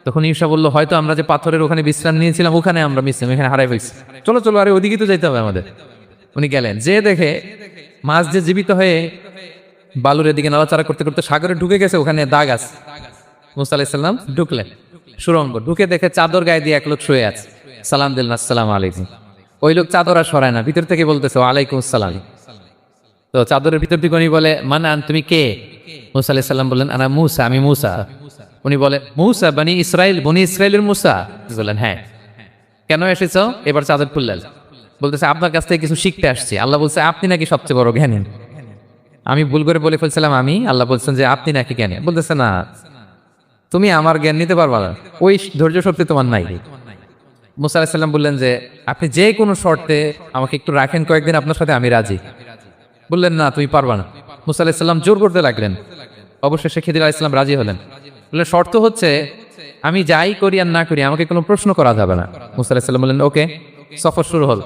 A: তখন ইউশা বলল, হয়তো আমরা যে পাথরের ওখানে বিশ্রাম নিয়েছিলাম ওখানে আমরা বিশ্রাম, এখানে হারাই ফেলছি। চলো চলো, আরে ওদিকে তো যাইতে হবে আমাদের। উনি গেলেন, যে দেখে মাছ যে জীবিত হয়ে বালুর এদিকে নাড়াচাড়া করতে করতে সাগরে ঢুকে গেছে, ওখানে দাগ আছে। মুসা আলাইহিস সালাম ঢুকলেন সুরঙ্গ, ঢুকে দেখে চাদর গায়ে দিয়ে এক লোক শুয়ে আছে। সালাম দিলেন, আসসালামু আলাইকুম। ওই লোক চাদর আর সরায় না, ভিতর থেকে বলতেছে, ওয়ালাইকুম আসসালাম। তো চাদরের ভিতর থেকে উনি বলে, মানান, তুমি কে? মুসা আলাইহিস সালাম বললেন, আনা মুসা, আমি মুসা। উনি বলে, মুসা বনি ইসরাইল, বনি ইসরাইলের মুসা? বললেন, হ্যাঁ। কেন এসেছো? এবার চাদর খুললেন। বলতেছে, আপনার কাছ থেকে কিছু শিখতে আসছি। আল্লাহ বলছে, আপনি নাকি সবচেয়ে বড় জ্ঞানী। আমি ভুল করে বলে ফেলছিলাম আমি, আল্লাহ বলছেন যে আপনি নাকি জ্ঞানী। বলতেছে, না, তুমি আমার জ্ঞান নিতে পারবা না, ওই ধৈর্য শক্তি তোমার নাই। মুসা আলাইহিস সালাম বললেন যে, আপনি যে কোনো শর্তে আমাকে একটু রাখেন কয়েকদিন, আপনার সাথে আমি রাজি। বললেন, না, তুমি পারবা না। মুসা আলাইহিস সালাম জোর করতে লাগলেন। অবশেষে খিদির আলাইহিস সালাম রাজি হলেন। বললেন, শর্ত হচ্ছে আমি যাই করি আর না করি আমাকে কোনো প্রশ্ন করা যাবে না। মুসা আলাইহিস সালাম বললেন, ওকে। সফর শুরু হল।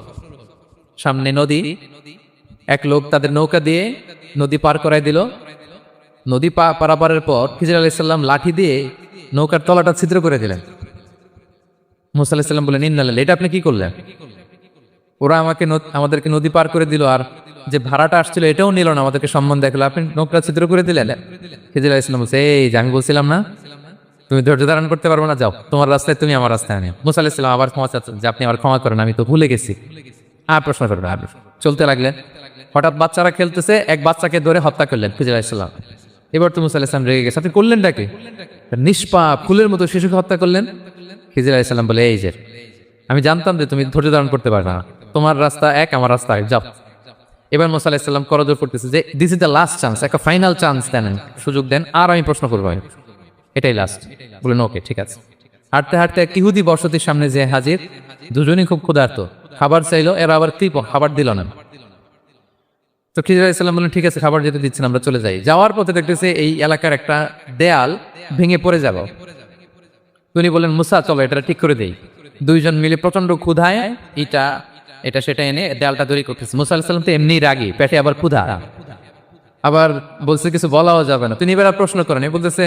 A: সামনে নদী, এক লোক তাদের নৌকা দিয়ে নদী পার করাই দিল। নদী পারাপারের পর খিজির আলাইহিস সালাম লাঠি দিয়ে নৌকার তলাটা ছিদ্র করে দিলেন। মুসা আলাইহিস সালাম বললেন, ইন্নালিল্লাহ, এটা আপনি কি করলেন? ওরা আমাদেরকে নদী পার করে দিল, আর যে ভাড়াটা আসছিল এটাও নিল না, আমাদেরকে সম্মান দেখলো, আপনি নৌকা ছিদ্র করে দিলেন। খিজির আলাইহিস সালাম বলছে, এই যে আমি বলছিলাম না তুমি ধৈর্য ধারণ করতে পারবো না, যাও, তোমার রাস্তায় তুমি, আমার রাস্তায় আমি। মুসা আলাইহিস সালাম আবার ক্ষমা চাচ্ছেন যে আপনি আমার ক্ষমা করেন, আমি তো ভুলে গেছি। আর প্রশ্ন করবেন, আর চলতে লাগলেন। হঠাৎ বাচ্চারা খেলতেছে, এক বাচ্চাকে ধরে হত্যা করলেন খিজির আলাইহিস সালাম। এবার তো মুসা আলাইহিস সালাম রেগে গেছে, আপনি করলেনটা কি? নিষ্পাপ ফুলের মতো শিশুকে হত্যা করলেন। খিজির আলাইহিস সালাম বলে, এই যে আমি জানতাম যে তুমি ধৈর্য ধারণ করতে পারবে না, তোমার রাস্তা এক, আমার রাস্তা এক, যাও। এবার মুসা আলাইহিস সালাম করজোর করতেছে যে this is the last chance, একটা ফাইনাল চান্স দেন, সুযোগ দেন, আর আমি প্রশ্ন করবো, এটাই লাস্ট। বললেন, ওকে, ঠিক আছে। হাঁটতে হাঁটতে এক ইহুদি বসতির সামনে যে হাজির, দুজনই খুব ক্ষুধার্ত, খাবার চাইলো, এরা আবার কি খাবার দিল না। তো খিজির আলাইহিস সালাম বললেন, ঠিক আছে, খাবার যেতে দিচ্ছেন, আমরা চলে যাই। যাওয়ার পথে দেখতেছে এই এলাকার একটা দেয়াল ভেঙে পড়ে যাব। উনি বললেন, মুসা চলো এটা ঠিক করে দেই। দুইজন মিলে প্রচন্ড ক্ষুধায় এটা এটা সেটা এনে দেয়ালটা তৈরি করতেছে। মুসা আলাইহিস সালাম তো এমনি রাগী, পেটে আবার ক্ষুধা, আবার বলছে কিছু বলাও যাবে না। তিনি এবার আর প্রশ্ন করেন, বলতেছে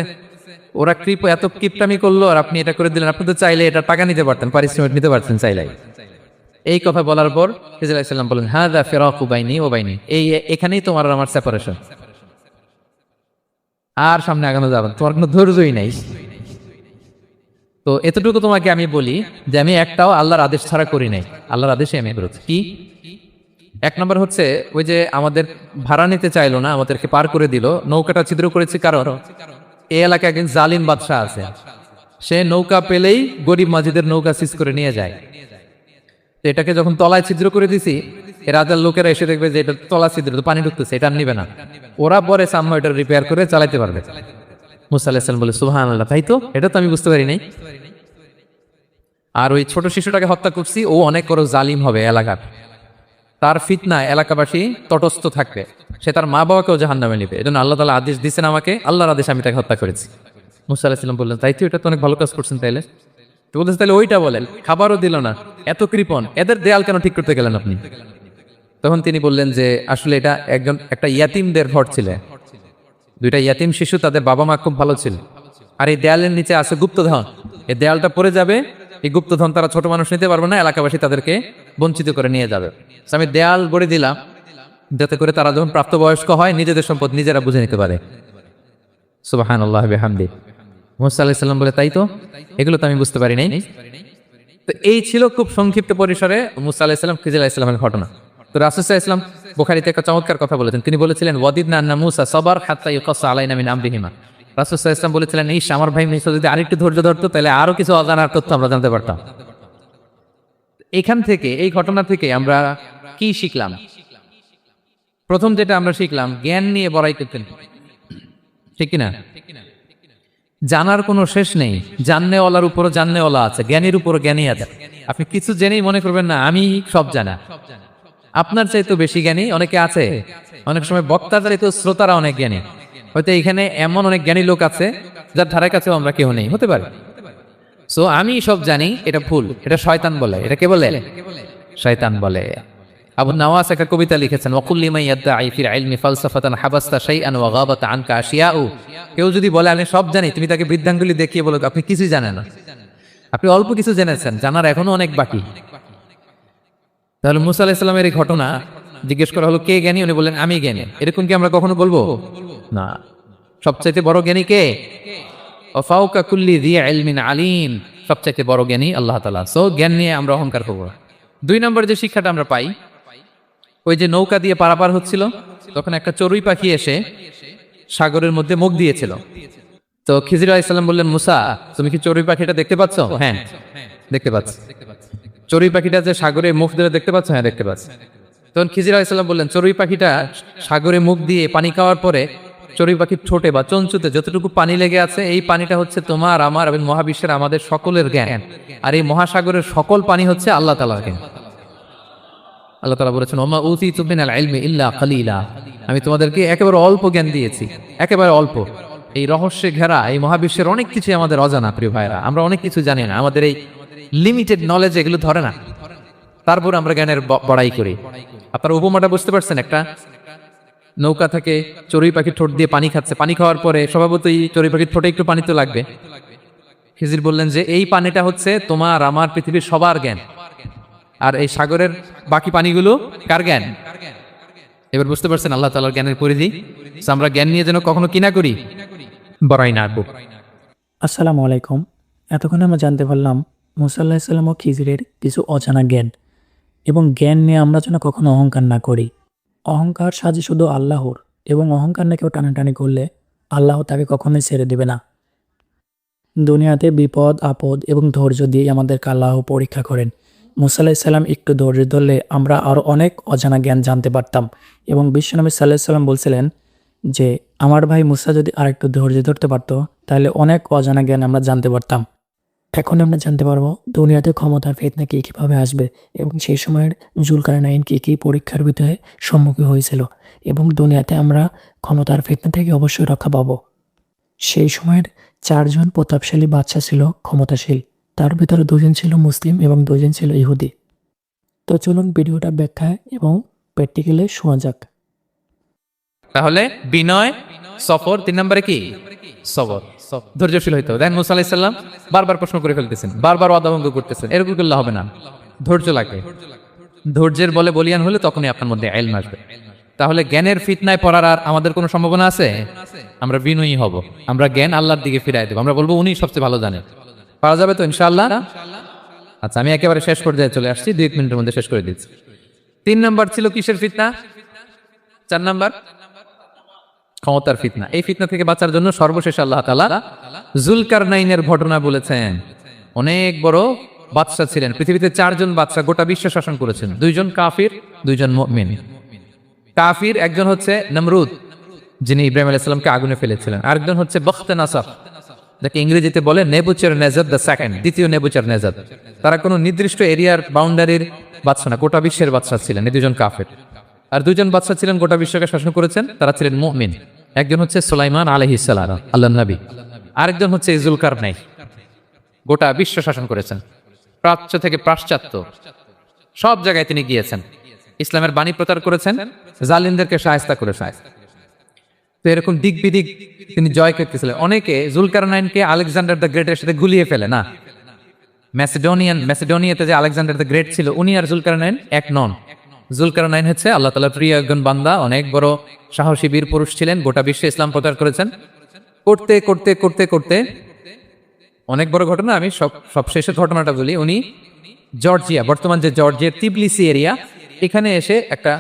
A: ওরা এত কিপটামি করলো আর আপনি এটা করে দিলেন, আপনি তো চাইলে এটা টাকা নিতে পারতেন, পারিশ্রমিক নিতে পারতেন চাইলে। এই কথা বলার পর খিজির আলাইহিস সালাম বলেন, হাযা ফিরাকু বাইনি ওয়া বাইনি, এখানেই তোমার আর আমার সেপারেশন, আর সামনে আগানো যাবে না, তোমার কোনো ধৈর্যই নাই। তো এতটুকু তোমাকে আমি বলি যে আমি একটাও আল্লাহর আদেশ ছাড়া করি নাই, আল্লাহর আদেশে আমি বেরোচ্ছি। কি? এক নম্বর হচ্ছে ওই যে আমাদের ভাড়া নিতে চাইলো না, আমাদেরকে পার করে দিল, নৌকাটা ছিদ্র করেছে কারণ এই এলাকায় একজন জালিম বাদশাহ আছে, সে নৌকা পেলেই গরিব মাঝিদের নৌকা সিজ করে নিয়ে যায়। তো এটাকে যখন তলায় ছিদ্র করে দিছি, এ রাজার লোকেরা এসে দেখবে যে এটা তলা ছিদ্র, তো পানি ঢুকতেছে, এটা আর নিবে না, ওরা পরে সামনে এটা রিপেয়ার করে চালাইতে পারবে। মুসা আলাইহিস সালাম বলে, সুবহানাল্লাহ, তাই তো, এটা তো আমি বুঝতে পারি নাই। আর ওই ছোট শিশুটাকে হত্যা করছি, ও অনেক বড় জালিম হবে এলাকার, তার ফিতনা এলাকাবাসী তটস্থ থাকবে, সে তার মা বাবাকেও জাহান্নামে নিবে, এজন্য আল্লাহ তাআলা আদেশ দিয়েছেন আমাকে, আল্লাহর আদেশ আমি তাকে হত্যা করেছি। মুসা আলাইহিস সালাম বললেন, তাই তো, এটা তো অনেক ভালো কাজ করছেন তাইলে। তো বলতেছে, তাহলে ওইটা বলেন, খাবারও দিল না, এত কৃপণ, এদের দেয়াল কেন ঠিক করতে গেলেন আপনি? তখন তিনি বললেন যে আসলে এটা একটা ইয়াতিমদের ঘর ছিল, দুইটা ইয়াতিম শিশু, তাদের বাবা মা খুব ভালো ছিল, আর এই দেয়ালের নিচে আছে গুপ্তধন, এই দেয়ালটা পড়ে যাবে, এই গুপ্তধন তারা ছোট মানুষ নিতে পারবে না, এলাকাবাসী তাদেরকে বঞ্চিত করে নিয়ে যাবে। তো আমি দেয়াল গড়ে দিলাম যাতে করে তারা যখন প্রাপ্তবয়স্ক হয় নিজেদের সম্পদ নিজেরা বুঝে নিতে পারে। সুবহানাল্লাহ বিহামদি। মুসা আলাইহিস সালাম বলে, তাই তো, এগুলো তো আমি বুঝতে পারি নাই। তো এই ছিল খুব সংক্ষিপ্ত পরিসরে মুসা আলাইহিস সালাম খিজির আলাইহিস সালামের ঘটনা। তো রাসূল সাল্লাল্লাহু আলাইহি ওয়াসাল্লাম বুখারীতে একটা চমৎকার কথা বলেছেন, তিনি বলেছিলেন, ওয়াদিদনা আন্না মুসা সাবার হাত্তা ইউকাসা আলাইনা মিন আমরিহিমা। রাসূল সাল্লাল্লাহু আলাইহি ওয়াসাল্লাম বলেছিলেন, ইস, আমার ভাই মুসা যদি আরেকটু ধৈর্য ধরতো তাহলে আরো কিছু অজানার তথ্য আমরা জানতে পারতাম। এখান থেকে, এই ঘটনা থেকে আমরা কি শিখলাম? প্রথম যেটা আমরা শিখলাম, জ্ঞান নিয়ে বড়াই করতেন, ঠিক কিনা? জানার কোনো শেষ নেই, জাননেওয়ালার উপরও জাননেওয়ালা আছে, জ্ঞানীর উপরও জ্ঞানী আছে। আপনি কিছু জেনেই মনে করবেন না আমি সব জানা, আপনার চাইতে বেশি জ্ঞানী অনেকে আছে। অনেক সময় বক্তার চাইতে শ্রোতারা অনেক জ্ঞানী, হয়তো এখানে এমন অনেক জ্ঞানী লোক আছে যার ধারে কাছেও আমরা কেউ নেই, হতে পারে। সো আমি সব জানি, এটা ভুল, এটা শয়তান বলে। এটা কে বলে? শয়তান বলে। আবু নাওয়াস একটা কবিতা লিখেছেন, ওয়াকুল লিমান ইয়াদদাঈ ফিল ইলমি ফালসাফাতান হাবাসতা শাইআন ওয়া গাবাত আনকা আশিয়াউ। কেউ যদি বলে আমি সব জানি, তুমি তাকে বৃদ্ধাঙ্গুলি দেখিয়ে বলো আপনি কিছুই জানেন না, আপনি অল্প কিছু জেনেছেন, জানার এখনো অনেক বাকি। তাহলে মুসা আলাইহিস সালামের এই ঘটনা জিজ্ঞেস করা হলো, কে জ্ঞানী? উনি বললেন, আমি জ্ঞানী। এরকম কি আমরা কখনো বলবো? না। সবচাইতে বড় জ্ঞানী কে? ওয়া ফাওকা কুল্লি যী ইলমিন আলিম, সবচাইতে বড় জ্ঞানী আল্লাহ তাআলা। সো জ্ঞান নিয়ে আমরা অহংকার করব না। দুই নম্বর যে শিক্ষাটা আমরা পাই, ওই যে নৌকা দিয়ে পারাপার হচ্ছিল, তখন একটা চড়ুই পাখি এসে সাগরের মধ্যে মুখ দিয়েছিল। তো খিজির আলাইহিস সালাম বললেন, মুসা, তুমি কি চড়ুই পাখিটা দেখতে পাচ্ছ? হ্যাঁ, দেখতে পাচ্ছি। চড়ুই পাখিটা যে সাগরে মুখ দিয়ে দেখতে পাচ্ছ? হ্যাঁ, দেখতে পাচ্ছি। তখন খিজির আলাইহিস সালাম বললেন, চড়ুই পাখিটা সাগরে মুখ দিয়ে পানি খাওয়ার পরে চড়ুই পাখির ঠোঁটে বা চঞ্চুতে যতটুকু পানি লেগে আছে, এই পানিটা হচ্ছে তোমার, আমার এবং মহাবিশ্বের আমাদের সকলের জ্ঞান, আর এই মহাসাগরের সকল পানি হচ্ছে আল্লাহ তাআলার জ্ঞান। আল্লাহ তাআলা বলেছেন, ওমা উতীতু মিনাল ইলমি ইল্লা কালিলা, আমি তোমাদেরকে একেবারে অল্প জ্ঞান দিয়েছি, একেবারে অল্প। এই রহস্যে ঘেরা এই মহাবিশ্বের অনেক কিছু আমাদের অজানা, প্রিয় ভাইরা, আমরা অনেক কিছু জানি না, আমাদের এই লিমিটেড নলেজ এগুলো ধরে না, তারপর আমরা জ্ঞানের বড়াই করি। আপনারা উপমাটা বুঝতে পারছেন? একটা নৌকা থেকে চড়ুই পাখির ঠোঁট দিয়ে পানি খাচ্ছে, পানি খাওয়ার পরে স্বভাবতই চড়ুই পাখির ঠোঁটে একটু পানি তো লাগবে। খিজির বললেন যে এই পানিটা হচ্ছে তোমার, আমার, পৃথিবীর সবার জ্ঞান, আর এই সাগরের বাকি পানিগুলো কার জ্ঞান? এবার বুঝতে পারছেন আল্লাহ তাআলার জ্ঞানের পরিধি। আমরা জ্ঞান নিয়ে যেন কখনো কি না করি, বড়াই না করব।
B: আসসালামু আলাইকুম। এতক্ষণ আমরা জানতে পারলাম মুসা আলাইহিস সালাম ও খিজিরের কিছু অজানা জ্ঞান, এবং জ্ঞান নিয়ে আমরা যেন কখনো অহংকার না করি। অহংকার সাজে শুধু আল্লাহর, এবং অহংকার না কেউ টানাটানি করলে আল্লাহ তাকে কখনোই ছেড়ে দেবে না। দুনিয়াতে বিপদ আপদ এবং ধৈর্য দিয়ে আমাদেরকে আল্লাহ পরীক্ষা করেন। মুসা আলাইহিস সালাম একটু ধৈর্য ধরলে আমরা আরও অনেক অজানা জ্ঞান জানতে পারতাম, এবং বিশ্বনবী সাল্লাল্লাহু আলাইহি সাল্লাম বলছিলেন যে আমার ভাই মুসা যদি আর একটু ধৈর্য ধরতে পারতো তাহলে অনেক অজানা জ্ঞান আমরা জানতে পারতাম। এখন আমরা জানতে পারবো দুনিয়াতে ক্ষমতার ফিতনা কীভাবে আসবে, এবং সেই সময়ের জুলকারনাইন কী পরীক্ষার ভিতরে সম্মুখীন হয়েছিল, এবং দুনিয়াতে আমরা ক্ষমতার ফিতনা থেকে অবশ্যই রক্ষা পাবো। সেই সময়ের 4 জন প্রতাপশালী বাদশা ছিল ক্ষমতাশীল, তার ভিতরে 2 জন ছিল মুসলিম এবং 2 জন ছিল ইহুদি। তো চলুন ভিডিওটা ব্যাখ্যা এবং প্র্যাকটিক্যালে শোনা যাক।
A: তাহলে বিনয়, সফর, 3 নম্বরে কি সবর, ধৈর্যশীল হইতে হবে। দেখেন মুসা আলাইহিস সালাম বারবার প্রশ্ন করে ফেলতেছেন, বারবার অদাভঙ্গ করতেছেন, এরকম করলে হবে না। ধৈর্য লাগে, ধৈর্যের বলে বলিয়ান হলে তখনই আপনার মধ্যে ইলম আসবে। তাহলে জ্ঞানের ফিতনায় পড়ার আর আমাদের কোনো সম্ভাবনা আছে? আমরা বিনয়ী হব, আমরা জ্ঞান আল্লাহর দিকে ফিরাই দেবো, আমরা বলবো উনি সবচেয়ে ভালো জানেন। পারা যাবে তো ইনশাআল্লাহ? আচ্ছা, আমি একেবারে শেষ পর্যায়ে চলে আসছি, 2 মিনিটের মধ্যে শেষ করে দিচ্ছি। 3 নাম্বার ছিল কিসের ফিতনা? 4 নাম্বার ক্ষমতার ফিতনা। এই ফিতনা থেকে বাঁচার জন্য সর্বশেষ আল্লাহ তাআলা যুলকারনাইনের ঘটনা বলেছেন। অনেক বড় বাদশা ছিলেন, পৃথিবীতে 4 জন বাদশা গোটা বিশ্ব শাসন করেছেন, 2 জন কাফির, 2 জন মুমিন। কাফির একজন হচ্ছে নমরুদ, যিনি ইব্রাহিম আলাইহিস সালামকে আগুনে ফেলেছিলেন। আরেকজন হচ্ছে বখতে নাসার, যাকে ইংরেজিতে বলে নেবুচারনেজার দ্য সেকেন্ড, দ্বিতীয় নেবুচারনেজার। তারা কোনো নির্দিষ্ট এরিয়ার বাউন্ডারির বাদশা না, গোটা বিশ্বের বাদশা ছিলেন। এই 2 জন কাফির। আর 2 জন বাদশা ছিলেন গোটা বিশ্বকে শাসন করেছেন, তারা ছিলেন মুমিন। একজন হচ্ছে সুলাইমান আলাইহিস সালাম, আল্লাহর নবী। আরেকজন হচ্ছে যুলকারনাইন, গোটা বিশ্ব শাসন করেছেন, প্রাচ্য থেকে পাশ্চাত্য সব জায়গায় তিনি গিয়েছেন, ইসলামের বাণী প্রচার করেছেন, জালিমদেরকে শায়েস্তা করে শায়েস্তা। তো এরকম দিক বিদিক তিনি জয় করতেছিলেন। অনেকে যুলকারনাইনকে আলেকজান্ডার দ্য গ্রেটের সাথে গুলিয়ে ফেলে না। ম্যাসিডোনিয়াতে যে আলেকজান্ডার দ্য গ্রেট ছিল, উনি আর যুলকারনাইন এক নন। যুলকারনাইন হচ্ছে আল্লাহ তাআলার প্রিয় একজন বান্দা, অনেক বড় সাহসী বীর পুরুষ ছিলেন, গোটা বিশ্বে ইসলাম প্রচার করেছেন। করতে করতে করতে করতে অনেক বড় ঘটনা, আমি সব শেষের ঘটনাটা বলি। উনি জর্জিয়া, বর্তমান যে জর্জিয়ার তিবলিসি এরিয়া, এখানে এসে একটা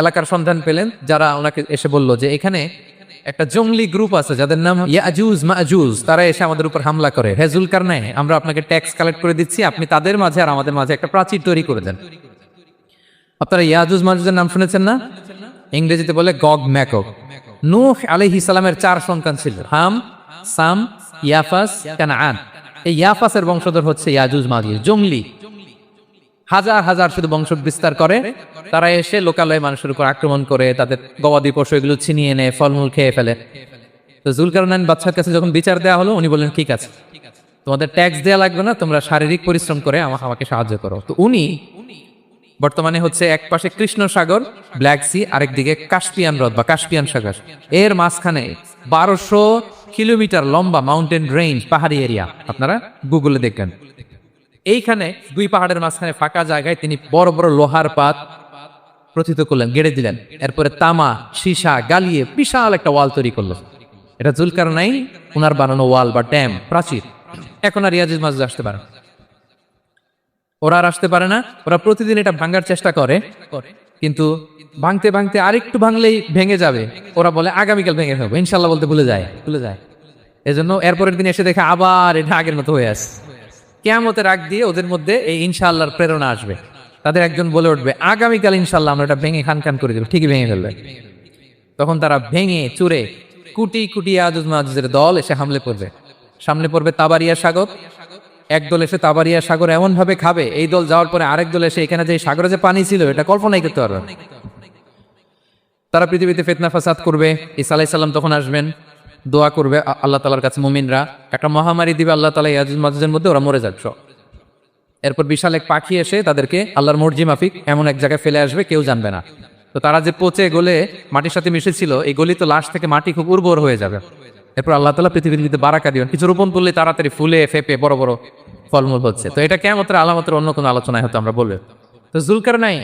A: এলাকার সন্ধান পেলেন, যারা ওনাকে এসে বলল যে এখানে একটা জঙ্গলি গ্রুপ আছে যাদের নাম ইয়াজুজ মাজুজ, তারা এসে আমাদের উপর হামলা করে। হে যুলকারনাইন, আমরা আপনাকে ট্যাক্স কালেক্ট করে দিচ্ছি, আপনি তাদের মাঝে আর আমাদের মাঝে একটা প্রাচীর তৈরি করে দেন। আপনারা ইয়াজুজ মাজুজের নাম শুনেছেন না? ইংরেজিতে বলে গগ ম্যাকক। নূহ আলাইহিস সালামের 4 সন্তান ছিল, হাম, সাম, ইয়াফাস, কানাআন। এই ইয়াফাসের বংশধর হচ্ছে ইয়াজুজ মাজুজ, জঙ্গলি, হাজার হাজার শুধু বংশ বিস্তার করে। তারা এসে লোকালয়ে মানুষের উপর আক্রমণ করে, তাদের গবাদি পশু এগুলো ছিনিয়ে নেয়, ফলমূল খেয়ে ফেলে। তো যুলকারনাইন বাদশার কাছে যখন বিচার দেওয়া হলো, উনি বললেন ঠিক আছে, তোমাদের ট্যাক্স দেওয়া লাগবে না, তোমরা শারীরিক পরিশ্রম করে আমাকে সাহায্য করো। তো উনি বর্তমানে হচ্ছে এক পাশে কৃষ্ণ সাগর, ব্ল্যাক সি, আরেকদিকে কাস্পিয়ান হ্রদ বা কাস্পিয়ান সাগর, এর মাঝখানে 1200 কিলোমিটার লম্বা মাউন্টেন রেঞ্জ, পাহাড়ি এরিয়া, আপনারা গুগলে দেখবেন। এইখানে 2 পাহাড়ের মাঝখানে ফাঁকা জায়গায় তিনি বড় বড় লোহার পাত প্রথিত করলেন, গেড়ে দিলেন। এরপরে তামা, সীসা গালিয়ে বিশাল একটা ওয়াল তৈরি করলেন। এটা যুলকারনাইন ওনার বানানো ওয়াল বা ড্যাম, প্রাচীর। এখন আর ইয়াজুজ মাজুজ আসতে পারে না, ওরা আর আসতে পারে না। ওরা প্রতিদিন এটা ভাঙার চেষ্টা করে, কিন্তু ভাঙতে ভাঙতে আরেকটু ভাঙলেই ভেঙে যাবে। ওরা বলে আগামীকাল ভেঙে ফেলবো, ইনশাল্লাহ বলতে ভুলে যায়। এজন্য এরপরের দিন এসে দেখে আবার এটা আগের মতো হয়ে আসে। কিয়ামতের আগ দিয়ে ওদের মধ্যে এই ইনশাআল্লাহর প্রেরণা আসবে। তাদের একজন বলে উঠবে, আগামীকাল ইনশাআল্লাহ আমরা এটা ভেঙে খান খান করে দেবো, ঠিকই ভেঙে ফেলবে। তখন তারা ভেঙে চুরে কুটি কুটি ইয়াজুজ মাজুজের দল এসে হামলে পড়বে। সামনে পড়বে তাবারিয়া সাগর। এক দল এসে তাবারিয়া সাগর এমন ভাবে খাবে, এই দল যাওয়ার পরে আরেক দল এসে এখানে যে সাগরে যে পানি ছিল এটা কল্পনাই করতে পারবে না। তারা পৃথিবীতে ফিতনা ফাসাদ করবে। ঈসা আলাইহিস সালাম তখন আসবেন, দোয়া করবে আল্লাহ তাআলার কাছে মুমিনরা, একটা মহামারী দিবে আল্লাহ তাআলা ইয়াজুজ মাজুজের মধ্যে, ওরা মরে যাবে সব। এরপর বিশাল এক পাখি এসে তাদেরকে আল্লাহর মর্জি মাফিক এমন এক জায়গায় ফেলে আসবে, কেউ জানবে না। তো তারা যে পচে গলে মাটির সাথে মিশেছিল, এই গলিত লাশ থেকে মাটি খুব উর্বর হয়ে যাবে। এরপর আল্লাহ তাআলা পৃথিবীর মধ্যে বারাকা দিবেন, কিছু রোপণ করলে তাড়াতাড়ি ফুলে ফেপে বড় বড় ফলমূল হচ্ছে। তো এটা কিয়ামতের আলামতের অন্য কোনো আলোচনায় হয়তো আমরা বলবো। তো যুলকারনাইন